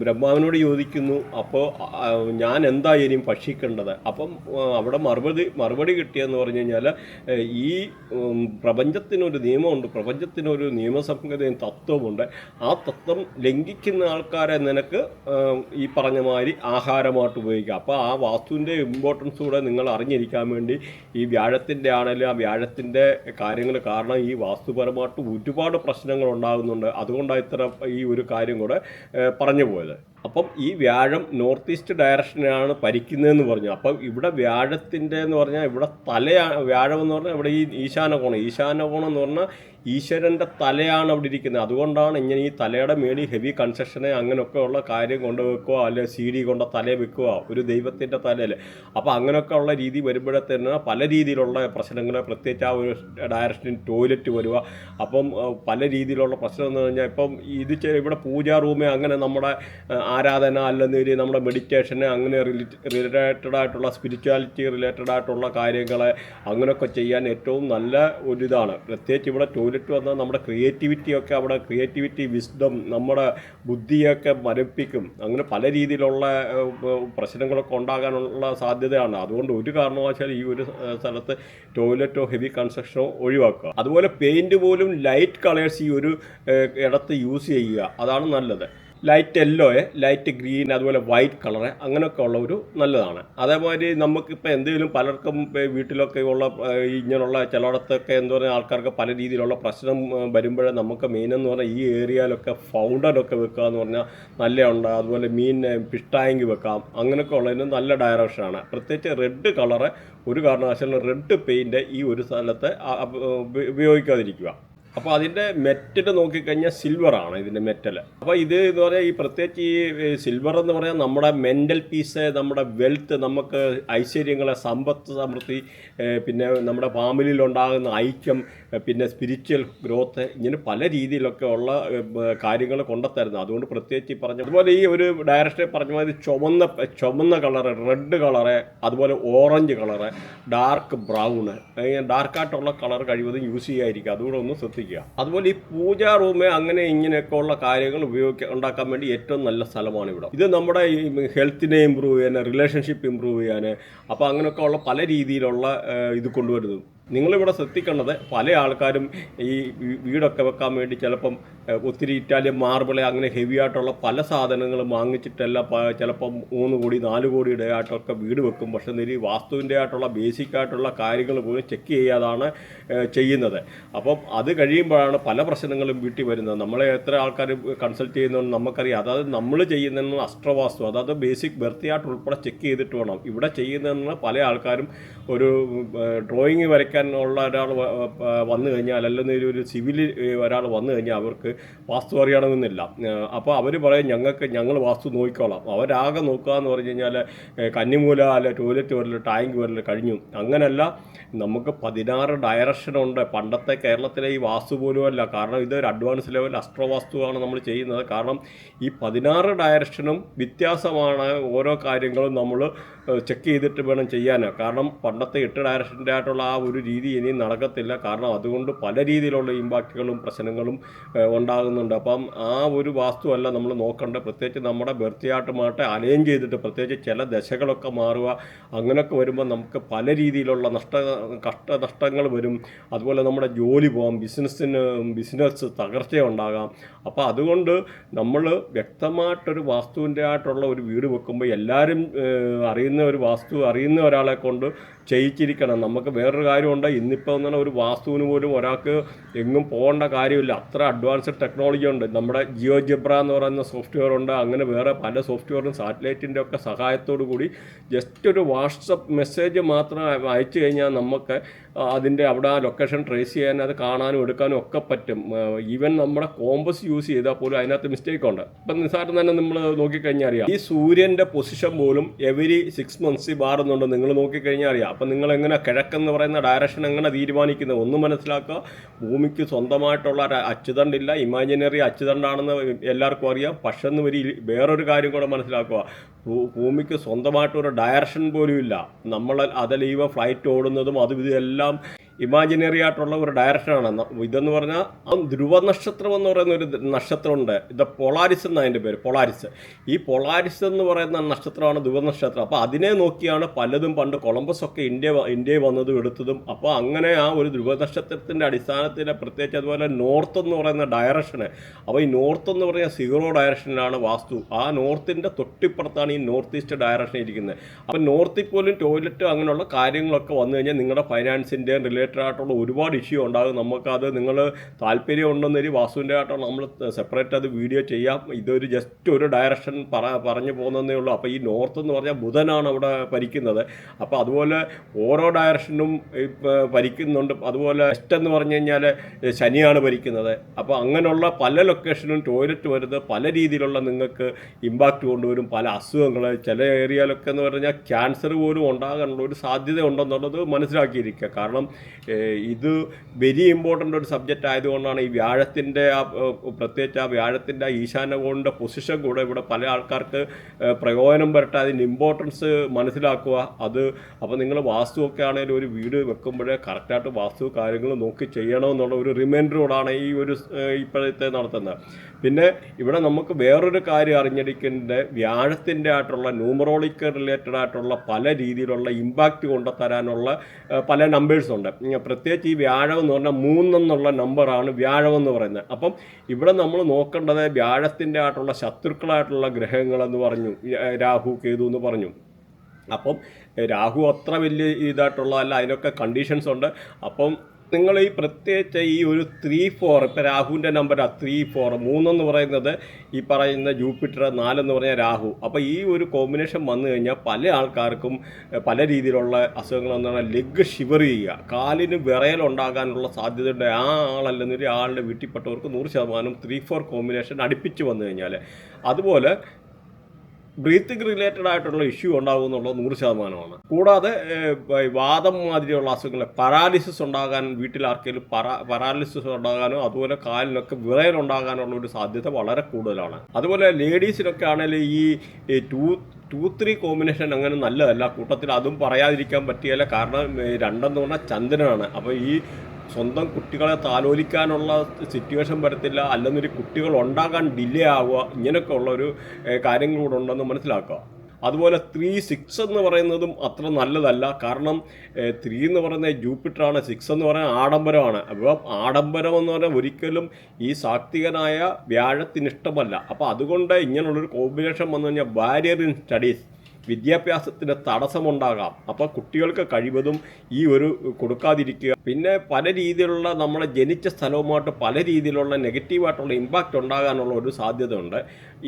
ബ്രഹ്മാവിനോട് ചോദിക്കുന്നു, അപ്പോൾ ഞാൻ എന്താ ഇനിയും ഭക്ഷിക്കേണ്ടത്? അപ്പം അവിടെ മറുപടി കിട്ടിയെന്ന് പറഞ്ഞു കഴിഞ്ഞാൽ ഈ പ്രപഞ്ചത്തിനൊരു നിയമമുണ്ട്, പ്രപഞ്ചത്തിനൊരു നിയമസംഹിതയും തത്വമുണ്ട്. ആ തത്വം ലംഘിക്കുന്ന ആൾക്കാരെ നിനക്ക് ഈ പറഞ്ഞ മാതിരി ആഹാരമായിട്ട് ഉപയോഗിക്കുക. അപ്പോൾ ആ വാസ്തുവിൻ്റെ ഇമ്പോർട്ടൻസ് കൂടെ നിങ്ങൾ അറിഞ്ഞിരിക്കാൻ വേണ്ടി ഈ വ്യാഴത്തിൻ്റെ ആണെങ്കിലും ആ വ്യാഴത്തിൻ്റെ കാര്യങ്ങൾ കാരണം ഈ വാസ്തുപരമായിട്ട് ഒരുപാട് പ്രശ്നങ്ങൾ ഉണ്ടാകുന്നുണ്ട്. അതുകൊണ്ടാണ് ഇത്ര ഈ ഒരു കാര്യം കൂടെ പറഞ്ഞു പോയത്. അപ്പം ഈ വ്യാഴം നോർത്ത് ഈസ്റ്റ് ഡയറക്ഷനാണ് ഭരിക്കുന്നതെന്ന് പറഞ്ഞു. അപ്പം ഇവിടെ വ്യാഴത്തിൻ്റെ എന്ന് പറഞ്ഞാൽ ഇവിടെ തലയാണ് വ്യാഴം എന്ന് പറഞ്ഞാൽ ഇവിടെ ഈ ഈശാനകോണം എന്ന് പറഞ്ഞാൽ ഈശ്വരൻ്റെ തലയാണ് അവിടെ ഇരിക്കുന്നത്. അതുകൊണ്ടാണ് ഇങ്ങനെ ഈ തലയുടെ മേളിൽ ഹെവി കൺസ്ട്രക്ഷനെ അങ്ങനെയൊക്കെ ഉള്ള കാര്യം കൊണ്ട് വെക്കുക, അല്ലെങ്കിൽ CD കൊണ്ട് തലയിൽ വെക്കുക ഒരു ദൈവത്തിൻ്റെ തലയിൽ. അപ്പോൾ അങ്ങനെയൊക്കെ ഉള്ള രീതി വരുമ്പോഴത്തേന് പല രീതിയിലുള്ള പ്രശ്നങ്ങൾ, പ്രത്യേകിച്ച് ആ ഒരു ഡയറക്ഷനിൽ ടോയ്ലറ്റ് വരിക. അപ്പം പല രീതിയിലുള്ള പ്രശ്നം എന്ന് പറഞ്ഞാൽ ഇപ്പം ഇത് ഇവിടെ പൂജാ റൂമ് അങ്ങനെ നമ്മുടെ ആരാധന അല്ലെങ്കിൽ നമ്മുടെ മെഡിറ്റേഷന് അങ്ങനെ റിലേറ്റഡ് ആയിട്ടുള്ള സ്പിരിച്വാലിറ്റി റിലേറ്റഡ് ആയിട്ടുള്ള കാര്യങ്ങൾ അങ്ങനെയൊക്കെ ചെയ്യാൻ ഏറ്റവും നല്ല ഒരിതാണ്. പ്രത്യേകിച്ച് ഇവിടെ ടോയ്ലറ്റ് വന്നാൽ നമ്മുടെ ക്രിയേറ്റിവിറ്റിയൊക്കെ അവിടെ വിസ്ഡം നമ്മുടെ ബുദ്ധിയൊക്കെ മരപ്പിക്കും. അങ്ങനെ പല രീതിയിലുള്ള പ്രശ്നങ്ങളൊക്കെ ഉണ്ടാകാനുള്ള സാധ്യതയാണ്. അതുകൊണ്ട് ഒരു കാരണവശാലും ഈ ഒരു സ്ഥലത്ത് ടോയ്ലറ്റോ ഹെവി കൺസ്ട്രക്ഷനോ ഒഴിവാക്കുക. അതുപോലെ പെയിൻറ്റ് പോലും ലൈറ്റ് കളേഴ്സ് ഈ ഒരു ഇടത്ത് യൂസ് ചെയ്യുക, അതാണ് നല്ലത്. ലൈറ്റ് യെല്ലോ, ലൈറ്റ് ഗ്രീൻ, അതുപോലെ വൈറ്റ് കളറ് അങ്ങനെയൊക്കെ ഉള്ള ഒരു നല്ലതാണ്. അതേമാതിരി നമുക്കിപ്പോൾ എന്തെങ്കിലും പലർക്കും വീട്ടിലൊക്കെ ഉള്ള ഇങ്ങനെയുള്ള ചിലയിടത്തൊക്കെ എന്താ പറയുക ആൾക്കാർക്ക് പല രീതിയിലുള്ള പ്രശ്നം വരുമ്പോഴേ നമുക്ക് മെയിനെന്ന് പറഞ്ഞാൽ ഈ ഏരിയയിലൊക്കെ ഫൗണ്ടനൊക്കെ വെക്കുക എന്ന് പറഞ്ഞാൽ നല്ലതുണ്ട്. അതുപോലെ ഫിഷ് ടാങ്ക് വെക്കാം, അങ്ങനെയൊക്കെ ഉള്ളതിന് നല്ല ഡയറക്ഷനാണ്. പ്രത്യേകിച്ച് റെഡ് കളറ് ഒരു കാരണവശാലും റെഡ് പെയിൻറ്റ് ഈ ഒരു സ്ഥലത്ത് ഉപയോഗിക്കാതിരിക്കുക. അപ്പോൾ അതിൻ്റെ മെറ്റൽ നോക്കിക്കഴിഞ്ഞാൽ സിൽവറാണ് ഇതിൻ്റെ മെറ്റൽ. അപ്പോൾ ഇത് എന്ന് പറയാൽ ഈ പ്രത്യേകിച്ച് ഈ സിൽവർ എന്ന് പറയാൻ നമ്മുടെ മെൻ്റൽ പീസ്, നമ്മുടെ വെൽത്ത്, നമുക്ക് ഐശ്വര്യങ്ങളെ, സമ്പത്ത് സമൃദ്ധി, പിന്നെ നമ്മുടെ ഫാമിലിയിലുണ്ടാകുന്ന ഐക്യം, പിന്നെ സ്പിരിച്വൽ ഗ്രോത്ത്, ഇങ്ങനെ പല രീതിയിലൊക്കെ ഉള്ള കാര്യങ്ങൾ കൊണ്ടുത്തരുന്നത്. അതുകൊണ്ട് പ്രത്യേകിച്ച് പറഞ്ഞ അതുപോലെ ഈ ഒരു ഡയറക്ഷനെ പറഞ്ഞ മാതിരി ചുമന്ന കളറ്, റെഡ് കളറ്, അതുപോലെ ഓറഞ്ച് കളറ്, ഡാർക്ക് ബ്രൗണ്, ഡാർക്കായിട്ടുള്ള കളർ കഴിവതും യൂസ് ചെയ്യാതിരിക്കുക. അതുകൂടെ ഒന്ന് ശ്രദ്ധിക്കുക. അതുപോലെ ഈ പൂജാ റൂമ് അങ്ങനെ ഇങ്ങനെയൊക്കെ ഉള്ള കാര്യങ്ങൾ ഉണ്ടാക്കാൻ വേണ്ടി ഏറ്റവും നല്ല സ്ഥലമാണ് ഇവിടെ. ഇത് നമ്മുടെ ഈ ഹെൽത്തിനെ ഇമ്പ്രൂവ് ചെയ്യാൻ, റിലേഷൻഷിപ്പ് ഇമ്പ്രൂവ് ചെയ്യാൻ, അപ്പോൾ അങ്ങനെയൊക്കെ ഉള്ള പല രീതിയിലുള്ള ഇത് കൊണ്ടുവരുന്നത്. നിങ്ങളിവിടെ ശ്രദ്ധിക്കേണ്ടത് പല ആൾക്കാരും ഈ വീടൊക്കെ വെക്കാൻ വേണ്ടി ചിലപ്പം ഒത്തിരി ഇറ്റാലിയൻ മാർബിള് അങ്ങനെ ഹെവി ആയിട്ടുള്ള പല സാധനങ്ങളും വാങ്ങിച്ചിട്ടെല്ലാം ചിലപ്പം 3 കോടി 4 കോടിയുടെ ആയിട്ടൊക്കെ വീട് വെക്കും. പക്ഷേ ഈ വാസ്തുവിൻ്റെ ആയിട്ടുള്ള ബേസിക് ആയിട്ടുള്ള കാര്യങ്ങൾ പോലും ചെക്ക് ചെയ്യാതാണ് ചെയ്യുന്നത്. അപ്പം അത് കഴിയുമ്പോഴാണ് പല പ്രശ്നങ്ങളും വീട്ടിൽ വരുന്നത്. നമ്മളെ എത്ര ആൾക്കാർ കൺസൾട്ട് ചെയ്യുന്നതെന്ന് നമുക്കറിയാം. അതായത് നമ്മൾ ചെയ്യുന്നതെന്ന് അസ്ട്രവാസ്തു, അതായത് ബേസിക് ബർത്തിയായിട്ട് ഉൾപ്പെടെ ചെക്ക് ചെയ്തിട്ട് വേണം. ഇവിടെ ചെയ്യുന്നതെന്ന് പല ആൾക്കാരും ഒരു ഡ്രോയിങ് വരയ്ക്കാൻ ഉള്ള ഒരാൾ വന്നു കഴിഞ്ഞാൽ, അല്ലെങ്കിൽ ഒരു സിവിൽ ഒരാൾ വന്നു കഴിഞ്ഞാൽ അവർക്ക് വാസ്തു അറിയണമെന്നില്ല. അപ്പോൾ അവർ പറയും ഞങ്ങൾ വാസ്തു നോക്കിക്കോളാം. അവരാകെ നോക്കുക എന്ന് പറഞ്ഞു കഴിഞ്ഞാൽ കന്നിമൂല, അല്ലെ ടോയ്ലറ്റ് വരൽ, ടാങ്ക് വരൽ കഴിഞ്ഞു. അങ്ങനെയല്ല, നമുക്ക് 16 ഡയറക്ഷനുണ്ട്. പണ്ടത്തെ കേരളത്തിലെ ഈ വാസ്തു പോലും അല്ല. കാരണം ഇതൊരു അഡ്വാൻസ് ലെവൽ അസ്ട്രോവാസ്തുവാണ് നമ്മൾ ചെയ്യുന്നത്. കാരണം ഈ 16 ഡയറക്ഷനും വ്യത്യാസമാണ്. ഓരോ കാര്യങ്ങളും നമ്മൾ ചെക്ക് ചെയ്തിട്ട് വേണം ചെയ്യാൻ. കാരണം പണ്ടത്തെ 8 ഡയറക്ഷൻ്റെ ആയിട്ടുള്ള ആ ഒരു രീതി ഇനിയും നടക്കത്തില്ല. കാരണം അതുകൊണ്ട് പല രീതിയിലുള്ള ഇമ്പാക്റ്റുകളും പ്രശ്നങ്ങളും ഉണ്ടാകുന്നുണ്ട്. അപ്പം ആ ഒരു വാസ്തുവല്ല നമ്മൾ നോക്കേണ്ടത്. പ്രത്യേകിച്ച് നമ്മുടെ ബർത്തിയായിട്ടുമായിട്ട് അലൈൻ ചെയ്തിട്ട്, പ്രത്യേകിച്ച് ചില ദശകളൊക്കെ മാറുക, അങ്ങനെയൊക്കെ വരുമ്പോൾ നമുക്ക് പല രീതിയിലുള്ള കഷ്ടനഷ്ടങ്ങൾ വരും. അതുപോലെ നമ്മുടെ ജോലി പോകാം, ബിസിനസ് തകർച്ചയുണ്ടാകാം. അപ്പോൾ അതുകൊണ്ട് നമ്മൾ വ്യക്തമായിട്ടൊരു വാസ്തുവിൻ്റെ ആയിട്ടുള്ള ഒരു വീട് വെക്കുമ്പോൾ എല്ലാവരും അറിയുന്ന ഒരു വാസ്തു അറിയുന്ന ഒരാളെ കൊണ്ട് ചെയ്യിച്ചിരിക്കണം. നമുക്ക് വേറൊരു കാര്യമുണ്ട്, ഇന്നിപ്പോൾ എന്ന് പറഞ്ഞാൽ ഒരു വാസ്തുവിന് പോലും ഒരാൾക്ക് എങ്ങും പോകേണ്ട കാര്യമില്ല. അത്ര അഡ്വാൻസ്ഡ് ടെക്നോളജി ഉണ്ട്. നമ്മുടെ ജിയോജെബ്ര എന്ന് പറയുന്ന സോഫ്റ്റ്വെയർ ഉണ്ട്. അങ്ങനെ വേറെ പല സോഫ്റ്റ്വെയറും സാറ്റലൈറ്റിൻ്റെ ഒക്കെ സഹായത്തോടു കൂടി ജസ്റ്റ് ഒരു വാട്സപ്പ് മെസ്സേജ് മാത്രം അയച്ചു കഴിഞ്ഞാൽ നമുക്ക് അതിൻ്റെ അവിടെ ആ ലൊക്കേഷൻ ട്രേസ് ചെയ്യാൻ, അത് കാണാനും എടുക്കാനും ഒക്കെ പറ്റും. ഈവൻ നമ്മുടെ കോമ്പസ് യൂസ് ചെയ്താൽ പോലും അതിനകത്ത് മിസ്റ്റേക്ക് ഉണ്ട്. ഇപ്പം നിസ്സാരം തന്നെ നമ്മൾ നോക്കിക്കഴിഞ്ഞാൽ അറിയാം. ഈ സൂര്യൻ്റെ പൊസിഷൻ പോലും എവരി 6 months മാറുന്നുണ്ട്. നിങ്ങൾ നോക്കിക്കഴിഞ്ഞാൽ അറിയാം. അപ്പം നിങ്ങൾ എങ്ങനെ കിഴക്കെന്ന് പറയുന്ന ഡയറക്ഷൻ എങ്ങനെ തീരുമാനിക്കുന്നത് ഒന്ന് മനസ്സിലാക്കുക. ഭൂമിക്ക് സ്വന്തമായിട്ടുള്ള അച്ചുതണ്ടില്ല, ഇമാജിനറി അച്ചുതണ്ടാണെന്ന് എല്ലാവർക്കും അറിയാം. പക്ഷെ വേറൊരു കാര്യം കൂടെ മനസ്സിലാക്കുക. ഭൂമിക്ക് സ്വന്തമായിട്ടൊരു ഡയറക്ഷൻ പോലും ഇല്ല. നമ്മൾ അതിൽ ഫ്ലൈറ്റ് ഓടുന്നതും അതും ഇതെല്ലാം ഇമാജിനറി ആയിട്ടുള്ള ഒരു ഡയറക്ഷനാണ്. ഇതെന്ന് പറഞ്ഞാൽ ധ്രുവ നക്ഷത്രം എന്ന് പറയുന്ന ഒരു നക്ഷത്രമുണ്ട്. ഇത് പൊളാരിസ് എന്നാണ് അതിൻ്റെ പേര്, പൊളാരിസ്. ഈ പൊളാരിസ് എന്ന് പറയുന്ന നക്ഷത്രമാണ് ധ്രുവ നക്ഷത്രം. അപ്പോൾ അതിനെ നോക്കിയാണ് പലതും പണ്ട് കൊളംബസ് ഒക്കെ ഇന്ത്യയിൽ വന്നതും എടുത്തതും. അപ്പോൾ അങ്ങനെ ആ ഒരു ധ്രുവ നക്ഷത്രത്തിൻ്റെ അടിസ്ഥാനത്തിൽ പ്രത്യേകിച്ച് അതുപോലെ നോർത്ത് എന്ന് പറയുന്ന ഡയറക്ഷന്. അപ്പോൾ ഈ നോർത്ത് എന്ന് പറയുന്ന 0 ഡയറക്ഷനിലാണ് വാസ്തു. ആ നോർത്തിൻ്റെ തൊട്ടിപ്പുറത്താണ് ഈ നോർത്ത് ഈസ്റ്റ് ഡയറക്ഷൻ ഇരിക്കുന്നത്. അപ്പോൾ നോർത്തിൽ പോലും ടോയ്ലറ്റ് അങ്ങനെയുള്ള കാര്യങ്ങളൊക്കെ വന്നു കഴിഞ്ഞാൽ നിങ്ങളുടെ ഫൈനാൻസിൻ്റെയും റിലേറ്റഡ് ആയിട്ടുള്ള ഒരുപാട് ഇഷ്യൂ ഉണ്ടാകും. നമുക്കത് നിങ്ങൾ താല്പര്യം ഉണ്ടെന്നൊരു വാസ്തുവിൻ്റെ ആയിട്ടാണ് നമ്മൾ സെപ്പറേറ്റ് അത് വീഡിയോ ചെയ്യാം. ഇതൊരു ജസ്റ്റ് ഒരു ഡയറക്ഷൻ പറഞ്ഞു പോകുന്നതേ ഉള്ളൂ. അപ്പോൾ ഈ നോർത്ത് എന്ന് പറഞ്ഞാൽ ബുധനാണ് അവിടെ ഭരിക്കുന്നത്. അപ്പോൾ അതുപോലെ ഓരോ ഡയറക്ഷനും ഭരിക്കുന്നുണ്ട്. അതുപോലെ വെസ്റ്റ് എന്ന് പറഞ്ഞു കഴിഞ്ഞാൽ ശനിയാണ് ഭരിക്കുന്നത്. അപ്പോൾ അങ്ങനെയുള്ള പല ലൊക്കേഷനും ടോയ്ലറ്റ് വരുന്നത് പല രീതിയിലുള്ള നിങ്ങൾക്ക് ഇമ്പാക്റ്റ് കൊണ്ടുവരും. പല അസുഖങ്ങൾ ചില ഏരിയയിലൊക്കെ എന്ന് പറഞ്ഞാൽ ക്യാൻസർ പോലും ഉണ്ടാകാനുള്ള ഒരു സാധ്യത ഉണ്ടെന്നുള്ളത് മനസ്സിലാക്കിയിരിക്കുക. കാരണം ഇത് വെരി ഇമ്പോർട്ടൻ്റ് ഒരു സബ്ജക്റ്റ് ആയതുകൊണ്ടാണ് ഈ വ്യാഴത്തിൻ്റെ പ്രത്യേകിച്ച് ആ വ്യാഴത്തിൻ്റെ ഈശാനകോണിൻ്റെ പൊസിഷൻ കൂടെ ഇവിടെ പല ആൾക്കാർക്ക് പ്രയോജനം വരട്ടെ, അതിൻ്റെ ഇമ്പോർട്ടൻസ് മനസ്സിലാക്കുക. അത് അപ്പോൾ നിങ്ങൾ വാസ്തുവൊക്കെ ആണെങ്കിലും ഒരു വീട് വെക്കുമ്പോഴേ കറക്റ്റായിട്ട് വാസ്തു കാര്യങ്ങൾ നോക്കി ചെയ്യണമെന്നുള്ള ഒരു റിമൈൻഡറോടാണ് ഈ ഒരു ഇപ്പോഴത്തെ നടത്തുന്നത്. പിന്നെ ഇവിടെ നമുക്ക് വേറൊരു കാര്യം അറിഞ്ഞിരിക്കേണ്ടത് വ്യാഴത്തിൻ്റെ ആയിട്ടുള്ള ന്യൂമറോളിക്കൽ റിലേറ്റഡ് ആയിട്ടുള്ള പല രീതിയിലുള്ള ഇമ്പാക്റ്റ് കൊണ്ടുതരാനുള്ള പല നമ്പേഴ്സുണ്ട്. പ്രത്യേകിച്ച് ഈ വ്യാഴം എന്ന് പറഞ്ഞാൽ 3 എന്നുള്ള നമ്പറാണ് വ്യാഴം എന്ന് പറയുന്നത്. അപ്പം ഇവിടെ നമ്മൾ നോക്കേണ്ടത് വ്യാഴത്തിൻ്റെ ആയിട്ടുള്ള ശത്രുക്കളായിട്ടുള്ള ഗ്രഹങ്ങളെന്ന് പറഞ്ഞു, രാഹു കേതു എന്ന് പറഞ്ഞു. അപ്പം രാഹു അത്ര വലിയ ഇതായിട്ടുള്ളതല്ല, അതിനൊക്കെ കണ്ടീഷൻസ് ഉണ്ട്. അപ്പം നിങ്ങൾ ഈ പ്രത്യേകിച്ച് ഈ ഒരു 3-4 ഇപ്പോൾ രാഹുവിൻ്റെ നമ്പർ 3-4 3 എന്ന് പറയുന്നത് ഈ പറയുന്ന ജൂപ്പിറ്റർ, 4 എന്ന് പറഞ്ഞാൽ രാഹു. അപ്പോൾ ഈ ഒരു കോമ്പിനേഷൻ വന്നു കഴിഞ്ഞാൽ പല ആൾക്കാർക്കും പല രീതിയിലുള്ള അസുഖങ്ങളെന്ന് പറഞ്ഞാൽ ലെഗ് ഷിവർ ചെയ്യുക, കാലിന് വിറയലുണ്ടാകാനുള്ള സാധ്യതയുണ്ട്. ആ ആളല്ലെന്നൊരു ആളുടെ വീട്ടിൽപ്പെട്ടവർക്ക് 100% 3-4 കോമ്പിനേഷൻ അടുപ്പിച്ച് വന്നു കഴിഞ്ഞാൽ. അതുപോലെ ബ്രീത്തിങ് റിലേറ്റഡ് ആയിട്ടുള്ള ഇഷ്യൂ ഉണ്ടാകുമെന്നുള്ളത് 100%. കൂടാതെ വാദം മാതിരിയുള്ള അസുഖങ്ങൾ, പരാലിസിസ് ഉണ്ടാകാൻ, വീട്ടിൽ ആർക്കെങ്കിലും പരാലിസിസ് ഉണ്ടാകാനോ അതുപോലെ കാലിനൊക്കെ വിറയലുണ്ടാകാനുള്ള ഒരു സാധ്യത വളരെ കൂടുതലാണ്. അതുപോലെ ലേഡീസിനൊക്കെ ആണെങ്കിൽ ഈ 2-3 കോമ്പിനേഷൻ അങ്ങനെ നല്ലതല്ല. കൂട്ടത്തിൽ അതും പറയാതിരിക്കാൻ പറ്റിയല്ല. കാരണം 2 എന്ന് പറഞ്ഞാൽ ചന്ദ്രനാണ്. അപ്പോൾ ഈ സ്വന്തം കുട്ടികളെ താലോലിക്കാനുള്ള സിറ്റുവേഷൻ വരത്തില്ല, അല്ലെന്നൊരു കുട്ടികൾ ഉണ്ടാകാൻ ഡിലേ ആവുക, ഇങ്ങനെയൊക്കെ ഉള്ളൊരു കാര്യങ്ങളൂടെ ഉണ്ടെന്ന് മനസ്സിലാക്കുക. അതുപോലെ 3-6 എന്ന് പറയുന്നതും അത്ര നല്ലതല്ല. കാരണം 3 എന്ന് പറയുന്നത് ജൂപ്പിറ്ററാണ്, 6 എന്ന് പറയുന്നത് ആഡംബരമാണ്. അപ്പോൾ ആഡംബരം എന്ന് പറഞ്ഞാൽ ഒരിക്കലും ഈ സാത്വികനായ വ്യാഴത്തിന് ഇഷ്ടമല്ല. അപ്പോൾ അതുകൊണ്ട് ഇങ്ങനെയുള്ളൊരു കോമ്പിനേഷൻ വന്നു കഴിഞ്ഞാൽ ബാരിയർ ഇൻ സ്റ്റഡീസ്, വിദ്യാഭ്യാസത്തിന് തടസ്സമുണ്ടാകാം. അപ്പോൾ കുട്ടികൾക്ക് കഴിവതും ഈ ഒരു കൊടുക്കാതിരിക്കുക. പിന്നെ പല രീതിയിലുള്ള നമ്മളെ ജനിച്ച സ്ഥലവുമായിട്ട് പല രീതിയിലുള്ള നെഗറ്റീവായിട്ടുള്ള ഇമ്പാക്റ്റ് ഉണ്ടാകാനുള്ള ഒരു സാധ്യത ഉണ്ട്.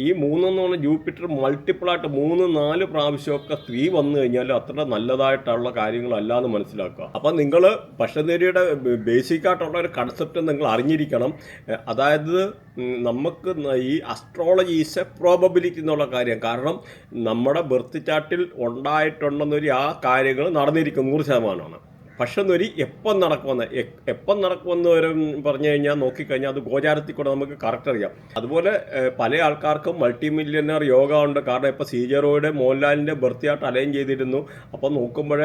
ഈ 3 എന്ന് പറഞ്ഞാൽ ജൂപ്പിറ്റർ മൾട്ടിപ്പിളായിട്ട് 3-4 പ്രാവശ്യമൊക്കെ 3 വന്നു കഴിഞ്ഞാൽ അത്ര നല്ലതായിട്ടുള്ള കാര്യങ്ങളല്ല എന്ന് മനസ്സിലാക്കുക. അപ്പം നിങ്ങൾ ഭക്ഷണരീതിയുടെ ബേസിക്കായിട്ടുള്ള ഒരു കൺസെപ്റ്റ് നിങ്ങൾ അറിഞ്ഞിരിക്കണം. അതായത് നമുക്ക് ഈ അസ്ട്രോളജി ഈസ് എ പ്രോബബിലിറ്റി എന്നുള്ള കാര്യം. കാരണം നമ്മുടെ ബർത്ത് ചാർട്ടിൽ ഉണ്ടായിട്ടുണ്ടെന്നൊരു ആ കാര്യങ്ങൾ നടന്നിരിക്കും 100%. പക്ഷെ എന്നൊരു എപ്പം നടക്കുമെന്ന് വരെ പറഞ്ഞു കഴിഞ്ഞാൽ നോക്കിക്കഴിഞ്ഞാൽ അത് ഗോചാരത്തിൽ കൂടെ നമുക്ക് കറക്റ്റ് അറിയാം. അതുപോലെ പല ആൾക്കാർക്കും മൾട്ടി മില്യണർ യോഗ ഉണ്ട്. കാരണം ഇപ്പോൾ സീജറോയുടെ മോഹൻലാലിൻ്റെ ബർത്തിയായിട്ട് അലൈൻ ചെയ്തിരുന്നു. അപ്പോൾ നോക്കുമ്പോൾ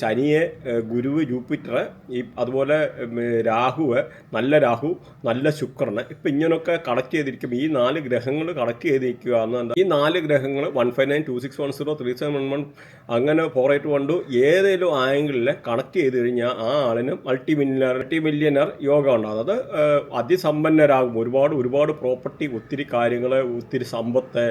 ശനിയെ, ഗുരുവ്, ജൂപ്പിറ്റർ, അതുപോലെ രാഹുവ്, നല്ല രാഹു, നല്ല ശുക്രന്, ഇപ്പം ഇങ്ങനെയൊക്കെ കണക്ട് ചെയ്തിരിക്കും. ഈ 4 ഗ്രഹങ്ങൾ കണക്ട് ചെയ്തിരിക്കുക എന്ന്. ഈ 4 ഗ്രഹങ്ങൾ 15926103711 അങ്ങനെ 4812 ഏതെങ്കിലും ആംഗിളിൽ കണക്ട് ചെയ്ത് കഴിഞ്ഞാൽ ആ ആളിന് മൾട്ടി മില്യണർ യോഗ ഉണ്ടാകും. അത് അതിസമ്പന്നരാകും. ഒരുപാട് പ്രോപ്പർട്ടി, ഒത്തിരി കാര്യങ്ങൾ, ഒത്തിരി സമ്പത്ത്,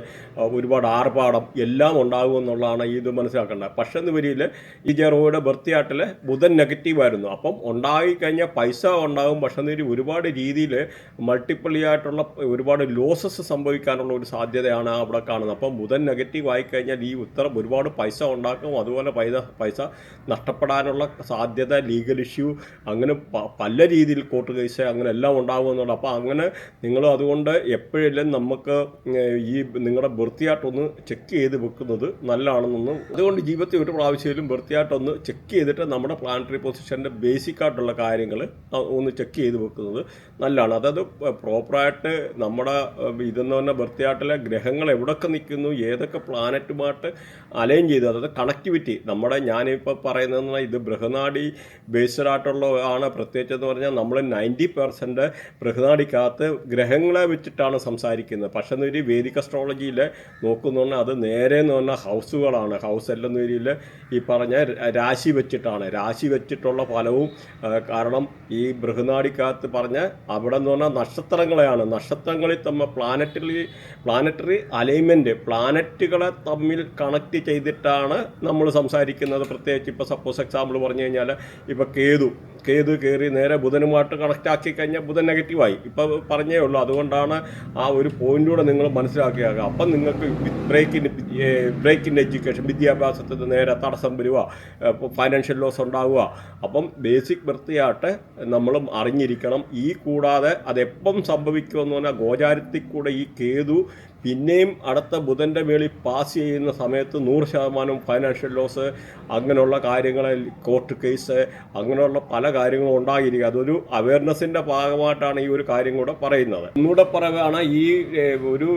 ഒരുപാട് ആർഭാടം എല്ലാം ഉണ്ടാകും എന്നുള്ളതാണ് ഇത് മനസ്സിലാക്കേണ്ടത്. പക്ഷെ എന്ന് വരിയിൽ ഈ ജെറോയുടെ ബർത്തിയാട്ടിൽ ബുധൻ നെഗറ്റീവായിരുന്നു. അപ്പം ഉണ്ടായിക്കഴിഞ്ഞാൽ പൈസ ഉണ്ടാകും. പക്ഷെ എന്ന് ഒരുപാട് രീതിയിൽ മൾട്ടിപ്പിളി ആയിട്ടുള്ള ഒരുപാട് ലോസസ് സംഭവിക്കാനുള്ള ഒരു സാധ്യതയാണ് അവിടെ കാണുന്നത്. അപ്പം ബുധൻ നെഗറ്റീവ് ആയിക്കഴിഞ്ഞാൽ ഈ ഉത്തരം ഒരുപാട് പൈസ ഉണ്ടാക്കും. അതുപോലെ പൈസ നഷ്ടപ്പെടാനുള്ള സാധ്യത, ലീഗൽ ഇഷ്യൂ, അങ്ങനെ പല രീതിയിൽ കോർട്ട് കേസ് അങ്ങനെ എല്ലാം ഉണ്ടാകുമെന്നുണ്ട്. അപ്പോൾ അങ്ങനെ നിങ്ങൾ അതുകൊണ്ട് എപ്പോഴെല്ലാം നമുക്ക് ഈ നിങ്ങളുടെ ബർത്തിയായിട്ടൊന്ന് ചെക്ക് ചെയ്ത് വെക്കുന്നത് നല്ലതാണെന്നൊന്നും. അതുകൊണ്ട് ജീവിതത്തിൽ ഒരു പ്രാവശ്യത്തിലും ബർത്തിയായിട്ടൊന്ന് ചെക്ക് ചെയ്തിട്ട് നമ്മുടെ പ്ലാനറ്ററി പൊസിഷൻ്റെ ബേസിക് ആയിട്ടുള്ള കാര്യങ്ങൾ ഒന്ന് ചെക്ക് ചെയ്ത് വെക്കുന്നത് നല്ലതാണ്. അതായത് പ്രോപ്പറായിട്ട് നമ്മുടെ ഇതെന്ന് പറഞ്ഞാൽ ബർത്തിയായിട്ടിലെ ഗ്രഹങ്ങൾ എവിടെയൊക്കെ നിൽക്കുന്നു, ഏതൊക്കെ പ്ലാനറ്റുമായിട്ട് അലൈൻ ചെയ്ത്, അതായത് കണക്ടിവിറ്റി. നമ്മുടെ ഞാനിപ്പോൾ പറയുന്നതെന്ന് ഇത് ബൃഹനാടി ബേസ്ഡ് ആയിട്ടുള്ള ആണ്. പ്രത്യേകിച്ച് എന്ന് പറഞ്ഞാൽ നമ്മൾ 90% ബൃഹനാടിക്കകത്ത് ഗ്രഹങ്ങളെ വെച്ചിട്ടാണ് സംസാരിക്കുന്നത്. പക്ഷെ എന്നൊരു വേദിക് അസ്ട്രോളജിയിൽ നോക്കുന്നുണ്ട് അത് നേരെ എന്ന് പറഞ്ഞാൽ ഹൗസുകളാണ്. ഹൗസ് എല്ലെന്ന രീതിയിൽ ഈ പറഞ്ഞ രാശി വെച്ചിട്ടുള്ള ഫലവും. കാരണം ഈ ബൃഹനാടിക്കകത്ത് പറഞ്ഞ അവിടെ എന്ന് പറഞ്ഞാൽ നക്ഷത്രങ്ങളെയാണ്. നക്ഷത്രങ്ങളിൽ തമ്മിൽ പ്ലാനറ്ററി അലൈൻമെൻറ്റ്, പ്ലാനറ്റുകളെ തമ്മിൽ കണക്ട് ചെയ്തിട്ടാണ് നമ്മൾ സംസാരിക്കുന്നത്. പ്രത്യേകിച്ച് ഇപ്പോൾ സപ്പോസ് എക്സാമ്പിൾ പറഞ്ഞു കഴിഞ്ഞാൽ ഇപ്പോൾ കേതു കയറി നേരെ ബുധനുമായിട്ട് കണക്റ്റ് ആക്കി കഴിഞ്ഞാൽ ബുധൻ നെഗറ്റീവായി. ഇപ്പോൾ പറഞ്ഞേ ഉള്ളൂ. അതുകൊണ്ടാണ് ആ ഒരു പോയിന്റൂടെ നിങ്ങൾ മനസ്സിലാക്കിയാക്കുക. അപ്പം നിങ്ങൾക്ക് ബ്രേക്കിൻ്റെ എഡ്യൂക്കേഷൻ വിദ്യാഭ്യാസത്തിന് നേരെ തടസ്സം വരിക, ഫൈനാൻഷ്യൽ ലോസ് ഉണ്ടാവുക. അപ്പം ബേസിക് വൃത്തിയായിട്ട് നമ്മളും അറിഞ്ഞിരിക്കണം. ഈ കൂടാതെ അതെപ്പം സംഭവിക്കുമെന്ന് പറഞ്ഞാൽ ഗോചാരത്തിൽ കൂടെ ഈ കേതു പിന്നെയും അടുത്ത ബുധൻ്റെ മേളിൽ പാസ് ചെയ്യുന്ന സമയത്ത് 100% ഫൈനാൻഷ്യൽ ലോസ്, അങ്ങനെയുള്ള കാര്യങ്ങൾ, കോർട്ട് കേസ്, അങ്ങനെയുള്ള പല കാര്യങ്ങളും ഉണ്ടായിരിക്കുക. അതൊരു അവയർനെസ്സിൻ്റെ ഭാഗമായിട്ടാണ് ഈ ഒരു കാര്യം കൂടെ പറയുന്നത്. ഒന്നുകൂടെ പറയുകയാണ്, ഈ ഒരു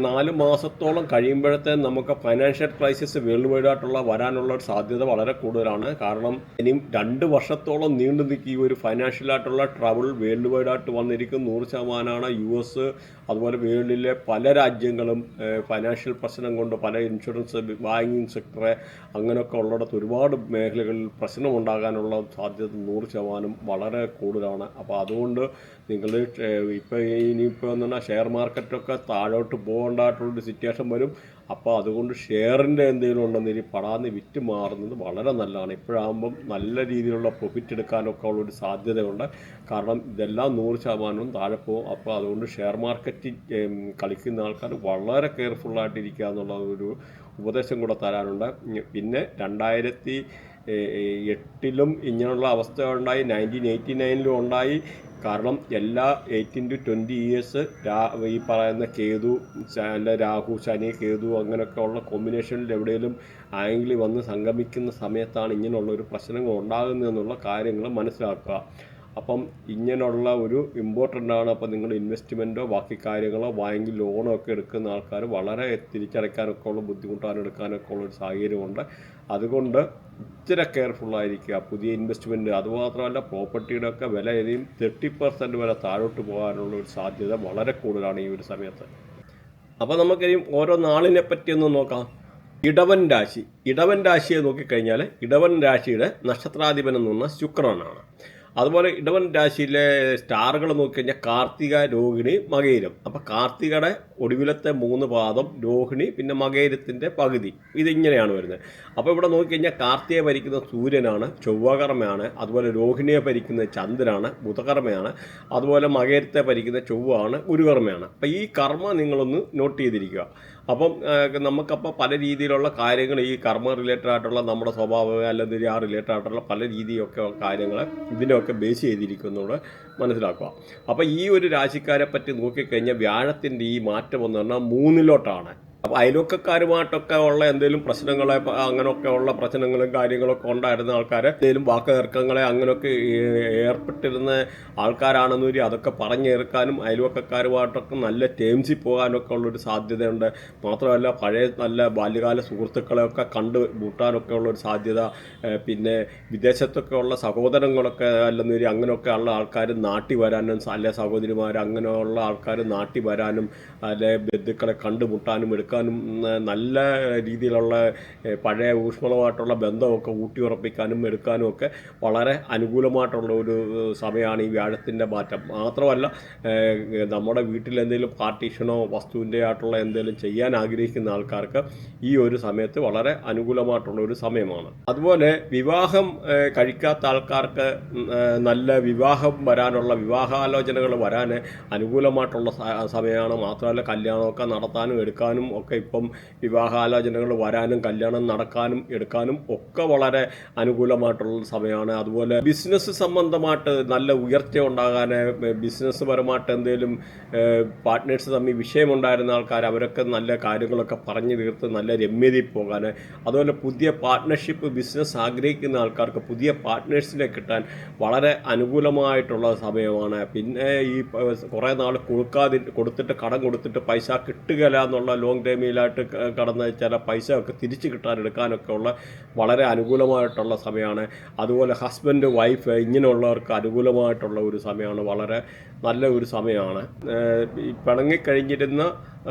4 മാസത്തോളം കഴിയുമ്പോഴത്തെ നമുക്ക് ഫൈനാൻഷ്യൽ ക്രൈസിസ് വേൾഡ് വൈഡായിട്ടുള്ള വരാനുള്ള ഒരു സാധ്യത വളരെ കൂടുതലാണ്. കാരണം ഇനിയും 2 വർഷത്തോളം നീണ്ടു നിൽക്കി ഒരു ഫൈനാൻഷ്യലായിട്ടുള്ള ട്രബിൾ വേൾഡ് വൈഡായിട്ട് വന്നിരിക്കും. 100% US അതുപോലെ വേൾഡിലെ പല രാജ്യങ്ങളും ഫൈനാൻഷ്യൽ പ്രശ്നം കൊണ്ട്, പല ഇൻഷുറൻസ്, ബാങ്കിങ് സെക്ടർ, അങ്ങനെയൊക്കെ ഉള്ളിടത്ത് ഒരുപാട് മേഖലകളിൽ പ്രശ്നമുണ്ടാകാനുള്ള സാധ്യത 100% വളരെ കൂടുതലാണ്. അപ്പോൾ അതുകൊണ്ട് നിങ്ങൾ ഇനിയിപ്പോൾ എന്ന് പറഞ്ഞാൽ ഷെയർ മാർക്കറ്റൊക്കെ താഴോട്ട് പോകേണ്ടതായിട്ടുള്ളൊരു സിറ്റുവേഷൻ വരും. അപ്പോൾ അതുകൊണ്ട് ഷെയറിൻ്റെ എന്തെങ്കിലും ഉണ്ടെന്ന് ഇനി പടാന്ന് വിറ്റ് മാറുന്നത് വളരെ നല്ലതാണ്. ഇപ്പോഴാകുമ്പം നല്ല രീതിയിലുള്ള പ്രോഫിറ്റ് എടുക്കാനൊക്കെ ഉള്ളൊരു സാധ്യതയുണ്ട്. കാരണം ഇതെല്ലാം 100% താഴെ പോകും. അപ്പോൾ അതുകൊണ്ട് ഷെയർ മാർക്കറ്റിൽ കളിക്കുന്ന ആൾക്കാർ വളരെ കെയർഫുള്ളായിട്ടിരിക്കുക എന്നുള്ള ഒരു ഉപദേശം കൂടെ തരാനുണ്ട്. പിന്നെ 2008 ഇങ്ങനെയുള്ള അവസ്ഥ ഉണ്ടായി, 1989 ഉണ്ടായി. കാരണം എല്ലാ 18 to 20 years ഈ പറയുന്ന കേതു, രാഹു, ശനി, കേതു അങ്ങനെയൊക്കെ ഉള്ള കോമ്പിനേഷനിൽ എവിടെയെങ്കിലും ആംഗിൾ വന്ന് സംഗമിക്കുന്ന സമയത്താണ് ഇങ്ങനെയുള്ളൊരു പ്രശ്നങ്ങൾ ഉണ്ടാകുന്നതെന്നുള്ള കാര്യങ്ങൾ മനസ്സിലാക്കുക. അപ്പം ഇങ്ങനെയുള്ള ഒരു ഇമ്പോർട്ടൻ്റ് ആണ്. അപ്പം നിങ്ങൾ ഇൻവെസ്റ്റ്മെൻറ്റോ ബാക്കി കാര്യങ്ങളോ ബാങ്കിൽ ലോണോ ഒക്കെ എടുക്കുന്ന ആൾക്കാർ വളരെ തിരിച്ചടയ്ക്കാനൊക്കെ ഉള്ള എടുക്കാനൊക്കെ ഉള്ളൊരു സാഹചര്യമുണ്ട്. അതുകൊണ്ട് ഇച്ചിരി കെയർഫുള്ളായിരിക്കുക. പുതിയ ഇൻവെസ്റ്റ്മെൻറ്റ്, അതുമാത്രമല്ല പ്രോപ്പർട്ടിയുടെ ഒക്കെ വില ഇനിയും 30% വരെ താഴോട്ട് പോകാനുള്ള ഒരു സാധ്യത വളരെ കൂടുതലാണ് ഈ ഒരു സമയത്ത്. അപ്പോൾ നമുക്കിനിയും ഓരോ നാളിനെ പറ്റിയൊന്ന് നോക്കാം. ഇടവൻ രാശി. ഇടവൻ രാശിയെ നോക്കിക്കഴിഞ്ഞാൽ ഇടവൻ രാശിയുടെ നക്ഷത്രാധിപൻ എന്ന് പറഞ്ഞാൽ ശുക്രനാണ്. അതുപോലെ ഇടവൻ രാശിയിലെ സ്റ്റാറുകൾ നോക്കിക്കഴിഞ്ഞാൽ കാർത്തിക, രോഹിണി, മകയിരം. അപ്പോൾ കാർത്തികയുടെ ഒടുവിലത്തെ 3 പാദം, രോഹിണി, പിന്നെ മകയിരത്തിൻ്റെ പകുതി, ഇതിങ്ങനെയാണ് വരുന്നത്. അപ്പോൾ ഇവിടെ നോക്കിക്കഴിഞ്ഞാൽ കാർത്തികയെ ഭരിക്കുന്ന സൂര്യനാണ്, ചൊവ്വകർമ്മയാണ്. അതുപോലെ രോഹിണിയെ ഭരിക്കുന്ന ചന്ദ്രനാണ്, ബുധകർമ്മയാണ്. അതുപോലെ മകയിരത്തെ ഭരിക്കുന്ന ചൊവ്വയാണ്, ഗുരുകർമ്മയാണ്. അപ്പോൾ ഈ കർമ്മ നിങ്ങളൊന്ന് നോട്ട് ചെയ്തിരിക്കുക. അപ്പം നമുക്കപ്പോൾ പല രീതിയിലുള്ള കാര്യങ്ങൾ ഈ കർമ്മ റിലേറ്റഡ് ആയിട്ടുള്ള നമ്മുടെ സ്വഭാവം അല്ലെങ്കിൽ ആ റിലേറ്റഡ് ആയിട്ടുള്ള പല രീതിയൊക്കെ കാര്യങ്ങൾ ഇതിനൊക്കെ ബേസ് ചെയ്തിരിക്കുന്നത് മനസ്സിലാക്കുക. അപ്പോൾ ഈ ഒരു രാശിക്കാരെ പറ്റി നോക്കിക്കഴിഞ്ഞാൽ വ്യാഴത്തിൻ്റെ ഈ മാറ്റം എന്ന് പറഞ്ഞാൽ 3-ലോട്ടാണ്. അപ്പോൾ അയൽവക്കക്കാരുമായിട്ടൊക്കെ ഉള്ള എന്തെങ്കിലും പ്രശ്നങ്ങളെ, അങ്ങനെയൊക്കെ ഉള്ള പ്രശ്നങ്ങളും കാര്യങ്ങളൊക്കെ ഉണ്ടായിരുന്ന ആൾക്കാർ, എന്തെങ്കിലും വാക്ക് തർക്കങ്ങളെ അങ്ങനെയൊക്കെ ഏർപ്പെട്ടിരുന്ന ആൾക്കാരാണെന്നൊരു അതൊക്കെ പറഞ്ഞേർക്കാനും അയൽവക്കക്കാരുമായിട്ടൊക്കെ നല്ല ടേംസിൽ പോകാനൊക്കെ ഉള്ളൊരു സാധ്യതയുണ്ട്. മാത്രമല്ല പഴയ നല്ല ബാല്യകാല സുഹൃത്തുക്കളെയൊക്കെ കണ്ട് മുട്ടാനൊക്കെ ഉള്ളൊരു സാധ്യത. പിന്നെ വിദേശത്തൊക്കെ ഉള്ള സഹോദരങ്ങളൊക്കെ അല്ലെന്നൊരു അങ്ങനെയൊക്കെ ഉള്ള ആൾക്കാർ നാട്ടിൽ വരാനും, അല്ലെ സഹോദരിമാർ അങ്ങനെയുള്ള ആൾക്കാർ നാട്ടിൽ വരാനും, അല്ലെ ബന്ധുക്കളെ കണ്ടുമുട്ടാനും എടുക്കാനും നല്ല രീതിയിലുള്ള പഴയ ഊഷ്മളമായിട്ടുള്ള ബന്ധമൊക്കെ ഊട്ടിയുറപ്പിക്കാനും എടുക്കാനും ഒക്കെ വളരെ അനുകൂലമായിട്ടുള്ള ഒരു സമയമാണ് ഈ വ്യാഴത്തിൻ്റെ മാറ്റം. മാത്രമല്ല നമ്മുടെ വീട്ടിൽ എന്തെങ്കിലും പാർട്ടീഷനോ വസ്തുവിൻ്റെ ആയിട്ടുള്ള എന്തെങ്കിലും ചെയ്യാൻ ആഗ്രഹിക്കുന്ന ആൾക്കാർക്ക് ഈ ഒരു സമയത്ത് വളരെ അനുകൂലമായിട്ടുള്ള ഒരു സമയമാണ്. അതുപോലെ വിവാഹം കഴിക്കാത്ത ആൾക്കാർക്ക് നല്ല വിവാഹം വരാനുള്ള, വിവാഹാലോചനകൾ വരാൻ അനുകൂലമായിട്ടുള്ള സമയമാണ്. മാത്രമല്ല കല്യാണമൊക്കെ നടത്താനും എടുക്കാനും ഒക്കെ ഇപ്പം വിവാഹാലോചനകൾ വരാനും കല്യാണം നടക്കാനും എടുക്കാനും ഒക്കെ വളരെ അനുകൂലമായിട്ടുള്ള സമയമാണ്. അതുപോലെ ബിസിനസ് സംബന്ധമായിട്ട് നല്ല ഉയർച്ച ഉണ്ടാകാൻ, ബിസിനസ് പരമായിട്ട് എന്തെങ്കിലും പാർട്ട്നേഴ്സ് തമ്മിൽ വിഷയമുണ്ടായിരുന്ന ആൾക്കാർ അവരൊക്കെ നല്ല കാര്യങ്ങളൊക്കെ പറഞ്ഞു തീർത്ത് നല്ല രമ്യതയിൽ പോകാൻ, അതുപോലെ പുതിയ പാർട്ട്ണർഷിപ്പ് ബിസിനസ് ആഗ്രഹിക്കുന്ന ആൾക്കാർക്ക് പുതിയ പാർട്ട്നേഴ്സിനെ കിട്ടാൻ വളരെ അനുകൂലമായിട്ടുള്ള സമയമാണ്. പിന്നെ ഈ കുറേ നാൾ കൊടുത്തിട്ട് കടം കൊടുത്തിട്ട് പൈസ കിട്ടുകയില്ല എന്നുള്ള ലോങ് ടൈമിലായിട്ട് കടന്ന് ചില പൈസ ഒക്കെ തിരിച്ച് കിട്ടാനെടുക്കാനൊക്കെ ഉള്ള വളരെ അനുകൂലമായിട്ടുള്ള സമയമാണ്. അതുപോലെ ഹസ്ബൻഡ്, വൈഫ് ഇങ്ങനെയുള്ളവർക്ക് അനുകൂലമായിട്ടുള്ള ഒരു സമയമാണ്, വളരെ നല്ല ഒരു സമയമാണ്. ഈ പിണങ്ങിക്കഴിഞ്ഞിരുന്ന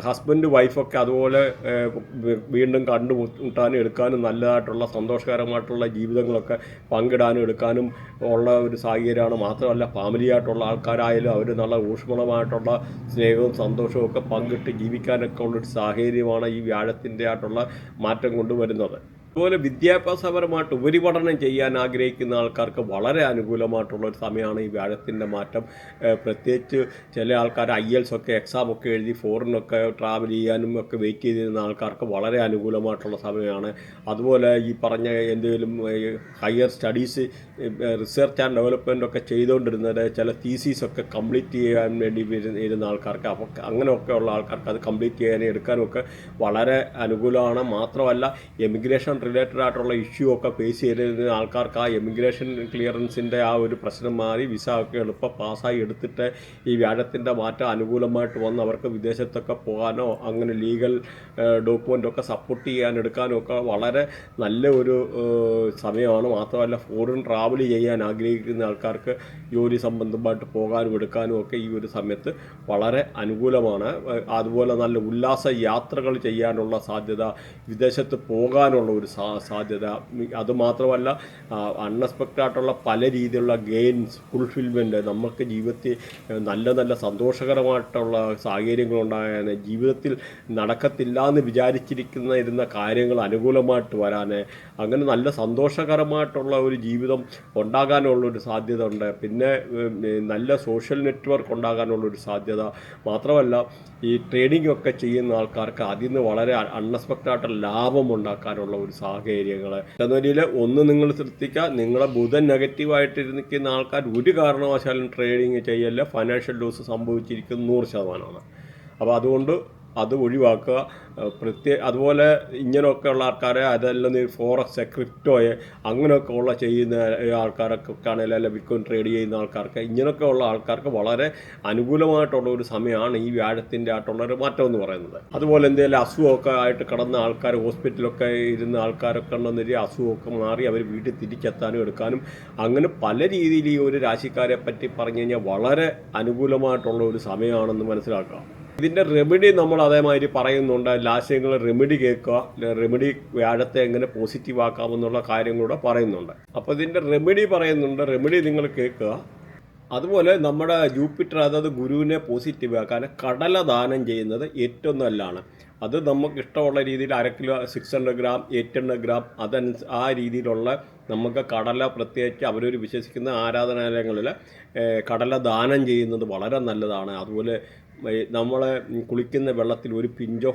ഹസ്ബൻഡ്, വൈഫൊക്കെ അതുപോലെ വീണ്ടും കണ്ടുമുട്ടാനും എടുക്കാനും നല്ലതായിട്ടുള്ള സന്തോഷകരമായിട്ടുള്ള ജീവിതങ്ങളൊക്കെ പങ്കിടാനും എടുക്കാനും ഉള്ള ഒരു സാഹചര്യമാണ്. മാത്രമല്ല ഫാമിലിയായിട്ടുള്ള ആൾക്കാരായാലും അവർ നല്ല ഊഷ്മളമായിട്ടുള്ള സ്നേഹവും സന്തോഷവും ഒക്കെ പങ്കിട്ട് ജീവിക്കാനൊക്കെ ഉള്ളൊരു സാഹചര്യമാണ് ഈ വ്യാഴത്തിൻ്റെ ആയിട്ടുള്ള മാറ്റം കൊണ്ടുവരുന്നത്. അതുപോലെ വിദ്യാഭ്യാസപരമായിട്ട് ഉപരിപഠനം ചെയ്യാൻ ആഗ്രഹിക്കുന്ന ആൾക്കാർക്ക് വളരെ അനുകൂലമായിട്ടുള്ളൊരു സമയമാണ് ഈ വ്യാഴത്തിൻ്റെ മാറ്റം. പ്രത്യേകിച്ച് ചില ആൾക്കാർ IELTS ഒക്കെ എക്സാമൊക്കെ എഴുതി ഫോറിനൊക്കെ ട്രാവൽ ചെയ്യാനും ഒക്കെ വെയിറ്റ് ചെയ്തിരുന്ന ആൾക്കാർക്ക് വളരെ അനുകൂലമായിട്ടുള്ള സമയമാണ്. അതുപോലെ ഈ പറഞ്ഞ എന്തെങ്കിലും higher studies research and development ഒക്കെ ചെയ്തുകൊണ്ടിരുന്നത് ചില തീസീസൊക്കെ കംപ്ലീറ്റ് ചെയ്യാൻ വേണ്ടി ഇരുന്ന ആൾക്കാർക്ക് അപ്പോൾ അങ്ങനെയൊക്കെ ഉള്ള ആൾക്കാർക്ക് അത് കംപ്ലീറ്റ് ചെയ്യാനും എടുക്കാനും ഒക്കെ വളരെ അനുകൂലമാണ്. മാത്രമല്ല എമിഗ്രേഷൻ റിലേറ്റഡ് ആയിട്ടുള്ള ഇഷ്യൂ ഒക്കെ ഫേസ് ചെയ്തിരുന്ന ആൾക്കാർക്ക് ആ എമിഗ്രേഷൻ ക്ലിയറൻസിൻ്റെ ആ ഒരു പ്രശ്നം മാറി വിസ ഒക്കെ എളുപ്പം പാസ്സായി എടുത്തിട്ട് ഈ വ്യാഴത്തിൻ്റെ മാറ്റം അനുകൂലമായിട്ട് വന്ന് അവർക്ക് വിദേശത്തൊക്കെ പോകാനോ അങ്ങനെ ലീഗൽ ഡോക്യുമെൻ്റൊക്കെ സപ്പോർട്ട് ചെയ്യാൻ എടുക്കാനും ഒക്കെ വളരെ നല്ല ഒരു സമയമാണ്. മാത്രമല്ല ഫോറിൻ ട്രാവൽ ചെയ്യാൻ ആഗ്രഹിക്കുന്ന ആൾക്കാർക്ക് ജോലി സംബന്ധമായിട്ട് പോകാനും എടുക്കാനും ഒക്കെ ഈ ഒരു സമയത്ത് വളരെ അനുകൂലമാണ്. അതുപോലെ നല്ല ഉല്ലാസ യാത്രകൾ ചെയ്യാനുള്ള സാധ്യത, വിദേശത്ത് പോകാനുള്ള ഒരു സാധ്യത, അതുമാത്രമല്ല അൺഎക്സ്പെക്റ്റഡ് ആയിട്ടുള്ള പല രീതിയിലുള്ള ഗെയിൻസ് ഫുൾഫിൽമെൻറ്റ്, നമുക്ക് ജീവിതത്തിൽ നല്ല നല്ല സന്തോഷകരമായിട്ടുള്ള സാഹചര്യങ്ങളുണ്ടാകാൻ, ജീവിതത്തിൽ നടക്കത്തില്ല എന്ന് ഇരുന്ന കാര്യങ്ങൾ അനുകൂലമായിട്ട് വരാൻ, അങ്ങനെ നല്ല സന്തോഷകരമായിട്ടുള്ള ഒരു ജീവിതം ഉണ്ടാകാനുള്ളൊരു സാധ്യത ഉണ്ട്. പിന്നെ നല്ല സോഷ്യൽ നെറ്റ്വർക്ക് ഉണ്ടാകാനുള്ളൊരു സാധ്യത, മാത്രമല്ല ഈ ട്രേഡിംഗ് ഒക്കെ ചെയ്യുന്ന ആൾക്കാർക്ക് അതിൽ നിന്ന് വളരെ അൺഎക്സ്പെക്റ്റഡ് ആയിട്ട് ലാഭം ഉണ്ടാക്കാനുള്ള ഒരു സാഹചര്യങ്ങൾ. ജനുവരിയിൽ ഒന്ന് നിങ്ങൾ ശ്രദ്ധിക്കുക, നിങ്ങളെ ബുധൻ നെഗറ്റീവായിട്ട് നിൽക്കുന്ന ആൾക്കാർ ഒരു കാരണവശാലും ട്രേഡിങ് ചെയ്യല്ല, ഫൈനാൻഷ്യൽ ലോസ് സംഭവിച്ചിരിക്കുന്നത് 100%. അപ്പോൾ അതുകൊണ്ട് അത് ഒഴിവാക്കുക. അതുപോലെ ഇങ്ങനെയൊക്കെയുള്ള ആൾക്കാരെ അതെല്ലാം ഫോറക്സ്, ക്രിപ്റ്റോയെ അങ്ങനെയൊക്കെ ഉള്ള ചെയ്യുന്ന ആൾക്കാരൊക്കെ ആണെങ്കിൽ അല്ല ബിറ്റ്കോയിൻ ട്രേഡ് ചെയ്യുന്ന ആൾക്കാർക്ക്, ഇങ്ങനെയൊക്കെ ഉള്ള ആൾക്കാർക്ക് വളരെ അനുകൂലമായിട്ടുള്ള ഒരു സമയമാണ് ഈ വ്യാഴത്തിൻ്റെ ആയിട്ടുള്ളൊരു മാറ്റം എന്ന് പറയുന്നത്. അതുപോലെ എന്തെങ്കിലും അസുഖമൊക്കെ ആയിട്ട് കിടന്ന ആൾക്കാർ, ഹോസ്പിറ്റലൊക്കെ ഇരുന്ന ആൾക്കാരൊക്കെ ഉണ്ടെന്നൊരു അസുഖമൊക്കെ മാറി അവർ വീട്ടിൽ തിരിച്ചെത്താനും എടുക്കാനും, അങ്ങനെ പല രീതിയിൽ ഈ ഒരു രാശിക്കാരെ പറ്റി പറഞ്ഞു കഴിഞ്ഞാൽ വളരെ അനുകൂലമായിട്ടുള്ള ഒരു സമയമാണെന്ന് മനസ്സിലാക്കുക. ഇതിൻ്റെ റെമഡി നമ്മൾ അതേമാതിരി പറയുന്നുണ്ട്. ലാസ്റ്റ് നിങ്ങൾ റെമഡി കേൾക്കുക, റെമഡി വ്യാഴത്തെ എങ്ങനെ പോസിറ്റീവ് ആക്കാമെന്നുള്ള കാര്യങ്ങളൂടെ പറയുന്നുണ്ട്. അപ്പോൾ ഇതിൻ്റെ റെമഡി പറയുന്നുണ്ട്, റെമഡി നിങ്ങൾ കേൾക്കുക. അതുപോലെ നമ്മുടെ ജൂപ്പിറ്റർ, അതായത് ഗുരുവിനെ പോസിറ്റീവ് ആക്കാൻ കടല ദാനം ചെയ്യുന്നത് ഏറ്റവും നല്ലതാണ്. അത് നമുക്ക് ഇഷ്ടമുള്ള രീതിയിൽ 1 കിലോ 600 ഗ്രാം 800 ഗ്രാം ആ രീതിയിലുള്ള നമുക്ക് കടല, പ്രത്യേകിച്ച് അവരൊരു വിശ്വസിക്കുന്ന ആരാധനാലയങ്ങളിൽ കടല ദാനം ചെയ്യുന്നത് വളരെ നല്ലതാണ്. അതുപോലെ നമ്മൾ കുളിക്കുന്ന വെള്ളത്തിൽ ഒരു പിഞ്ചോ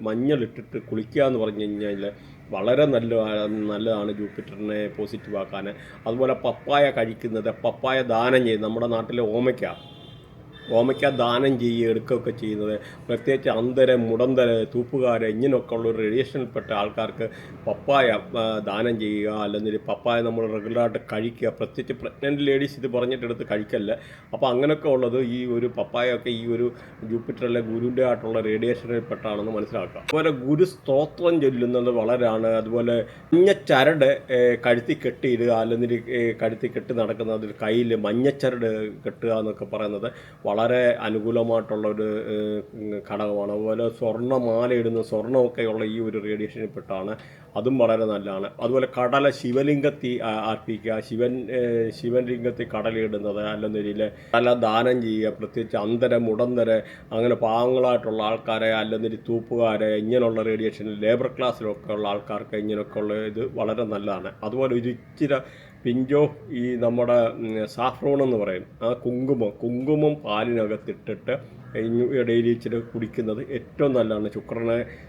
മഞ്ഞളിട്ടിട്ട് കുളിക്കുക എന്ന് പറഞ്ഞു കഴിഞ്ഞാൽ വളരെ നല്ലതാണ് ജൂപ്പിറ്ററിനെ പോസിറ്റീവ് ആക്കാൻ. അതുപോലെ പപ്പായ കഴിക്കുന്നത്, പപ്പായ ദാനം ചെയ്യുന്നത്, നമ്മുടെ നാട്ടിലെ ഓമയ്ക്ക ദാനം ചെയ്യുക എടുക്കുകയൊക്കെ ചെയ്യുന്നത്, പ്രത്യേകിച്ച് അന്ധര്, മുടന്തര്, തൂപ്പുകാര് ഇങ്ങനെയൊക്കെ ഉള്ള ഒരു റേഡിയേഷനിൽപ്പെട്ട ആൾക്കാർക്ക് പപ്പായ ദാനം ചെയ്യുക, അല്ലെങ്കിൽ പപ്പായ നമ്മൾ റെഗുലറായിട്ട് കഴിക്കുക. പ്രത്യേകിച്ച് പ്രഗ്നൻറ്റ് ലേഡീസ് ഇത് പറഞ്ഞിട്ടെടുത്ത് കഴിക്കല്ല. അപ്പോൾ അങ്ങനെയൊക്കെ ഉള്ളത് ഈ ഒരു പപ്പായൊക്കെ ഈ ഒരു ജൂപ്പിറ്ററിലെ ഗുരുവിൻ്റെ ആയിട്ടുള്ള റേഡിയേഷനിൽപ്പെട്ടാണെന്ന് മനസ്സിലാക്കുക. അതുപോലെ ഗുരു സ്തോത്രം ചൊല്ലുന്നത് വളരെയാണ്. അതുപോലെ മഞ്ഞച്ചരട് കഴുത്തി കെട്ടിയിടുക, അല്ലെങ്കിൽ കഴുത്തി കെട്ടി നടക്കുന്നത്, കയ്യിൽ മഞ്ഞച്ചരട് കെട്ടുക എന്നൊക്കെ പറയുന്നത് വളരെ അനുകൂലമായിട്ടുള്ളൊരു ഘടകമാണ്. അതുപോലെ സ്വർണ്ണമാല ഇടുന്ന, സ്വർണ്ണമൊക്കെയുള്ള ഈ ഒരു റേഡിയേഷനിൽപ്പെട്ടാണ്, അതും വളരെ നല്ലതാണ്. അതുപോലെ കടല ശിവലിംഗത്തിൽ അർപ്പിക്കുക, ശിവലിംഗത്തിൽ കടലിടുന്നത്, അല്ലെന്നൊരിൽ കടല ദാനം ചെയ്യുക. പ്രത്യേകിച്ച് അന്ധര്, മുടന്തര്, അങ്ങനെ പാവങ്ങളായിട്ടുള്ള ആൾക്കാരെ, അല്ലെങ്കിൽ തൂപ്പുകാരെ, ഇങ്ങനെയുള്ള റേഡിയേഷനിൽ ലേബർ ക്ലാസ്സിലൊക്കെ ഉള്ള ആൾക്കാർക്ക് ഇങ്ങനെയൊക്കെ ഉള്ള ഇത് വളരെ നല്ലതാണ്. അതുപോലെ ഒരു ഇച്ചിരി പിഞ്ചോ ഈ നമ്മുടെ സാഫ്രോൺ എന്ന് പറയും, ആ കുങ്കുമം പാലിനകത്തിട്ടിട്ട് ഡെയിലി ഇച്ചിരി കുടിക്കുന്നത് ഏറ്റവും നല്ലതാണ്.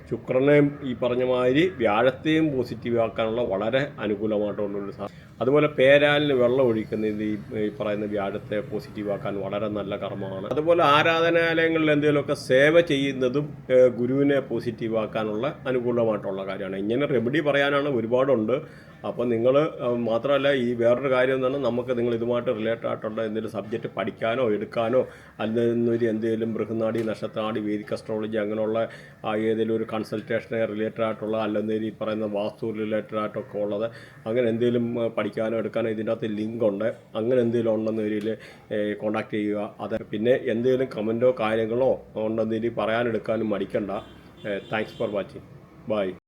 ശുക്രനെയും ഈ പറഞ്ഞ മാതിരി വ്യാഴത്തെയും പോസിറ്റീവ് ആക്കാനുള്ള വളരെ അനുകൂലമായിട്ടുള്ളൊരു അതുപോലെ പേരാലിന് വെള്ളം ഒഴിക്കുന്നത് ഈ പറയുന്ന വ്യാഴത്തെ പോസിറ്റീവ് ആക്കാൻ വളരെ നല്ല കർമ്മമാണ്. അതുപോലെ ആരാധനാലയങ്ങളിൽ എന്തെങ്കിലുമൊക്കെ സേവ ചെയ്യുന്നതും ഗുരുവിനെ പോസിറ്റീവ് ആക്കാനുള്ള അനുകൂലമായിട്ടുള്ള കാര്യമാണ്. ഇങ്ങനെ റെമഡി പറയാനാണ് ഒരുപാടുണ്ട്. അപ്പോൾ നിങ്ങൾ മാത്രമല്ല, ഈ വേറൊരു കാര്യം എന്താണ്, നമുക്ക് നിങ്ങൾ ഇതുമായിട്ട് റിലേറ്റഡ് ആയിട്ടുള്ള എന്തെങ്കിലും സബ്ജക്റ്റ് പഠിക്കാനോ എടുക്കാനോ, അല്ലെങ്കിൽ എന്തെങ്കിലും ബൃഹനാടി, നക്ഷത്രാടി, വേദിക് അസ്ട്രോളജി അങ്ങനെയുള്ള ഏതെങ്കിലും ഒരു കൺസൾട്ടേഷനെ റിലേറ്റഡ് ആയിട്ടുള്ള, അല്ലെങ്കിൽ ഈ പറയുന്ന വാസ്തു റിലേറ്റഡ് ആയിട്ടൊക്കെ ഉള്ളത്, അങ്ങനെ എന്തെങ്കിലും പഠിക്കാനോ എടുക്കാനോ ഇതിൻ്റെ അകത്ത് ലിങ്ക് ഉണ്ട്. അങ്ങനെ എന്തെങ്കിലും ഉണ്ടെന്ന് വരിയിൽ കോൺടാക്ട് ചെയ്യുക. അത് പിന്നെ എന്തെങ്കിലും കമൻറ്റോ കാര്യങ്ങളോ ഉണ്ടെന്ന് പറയാനെടുക്കാനും മടിക്കണ്ട. Thanks for watching. ബൈ.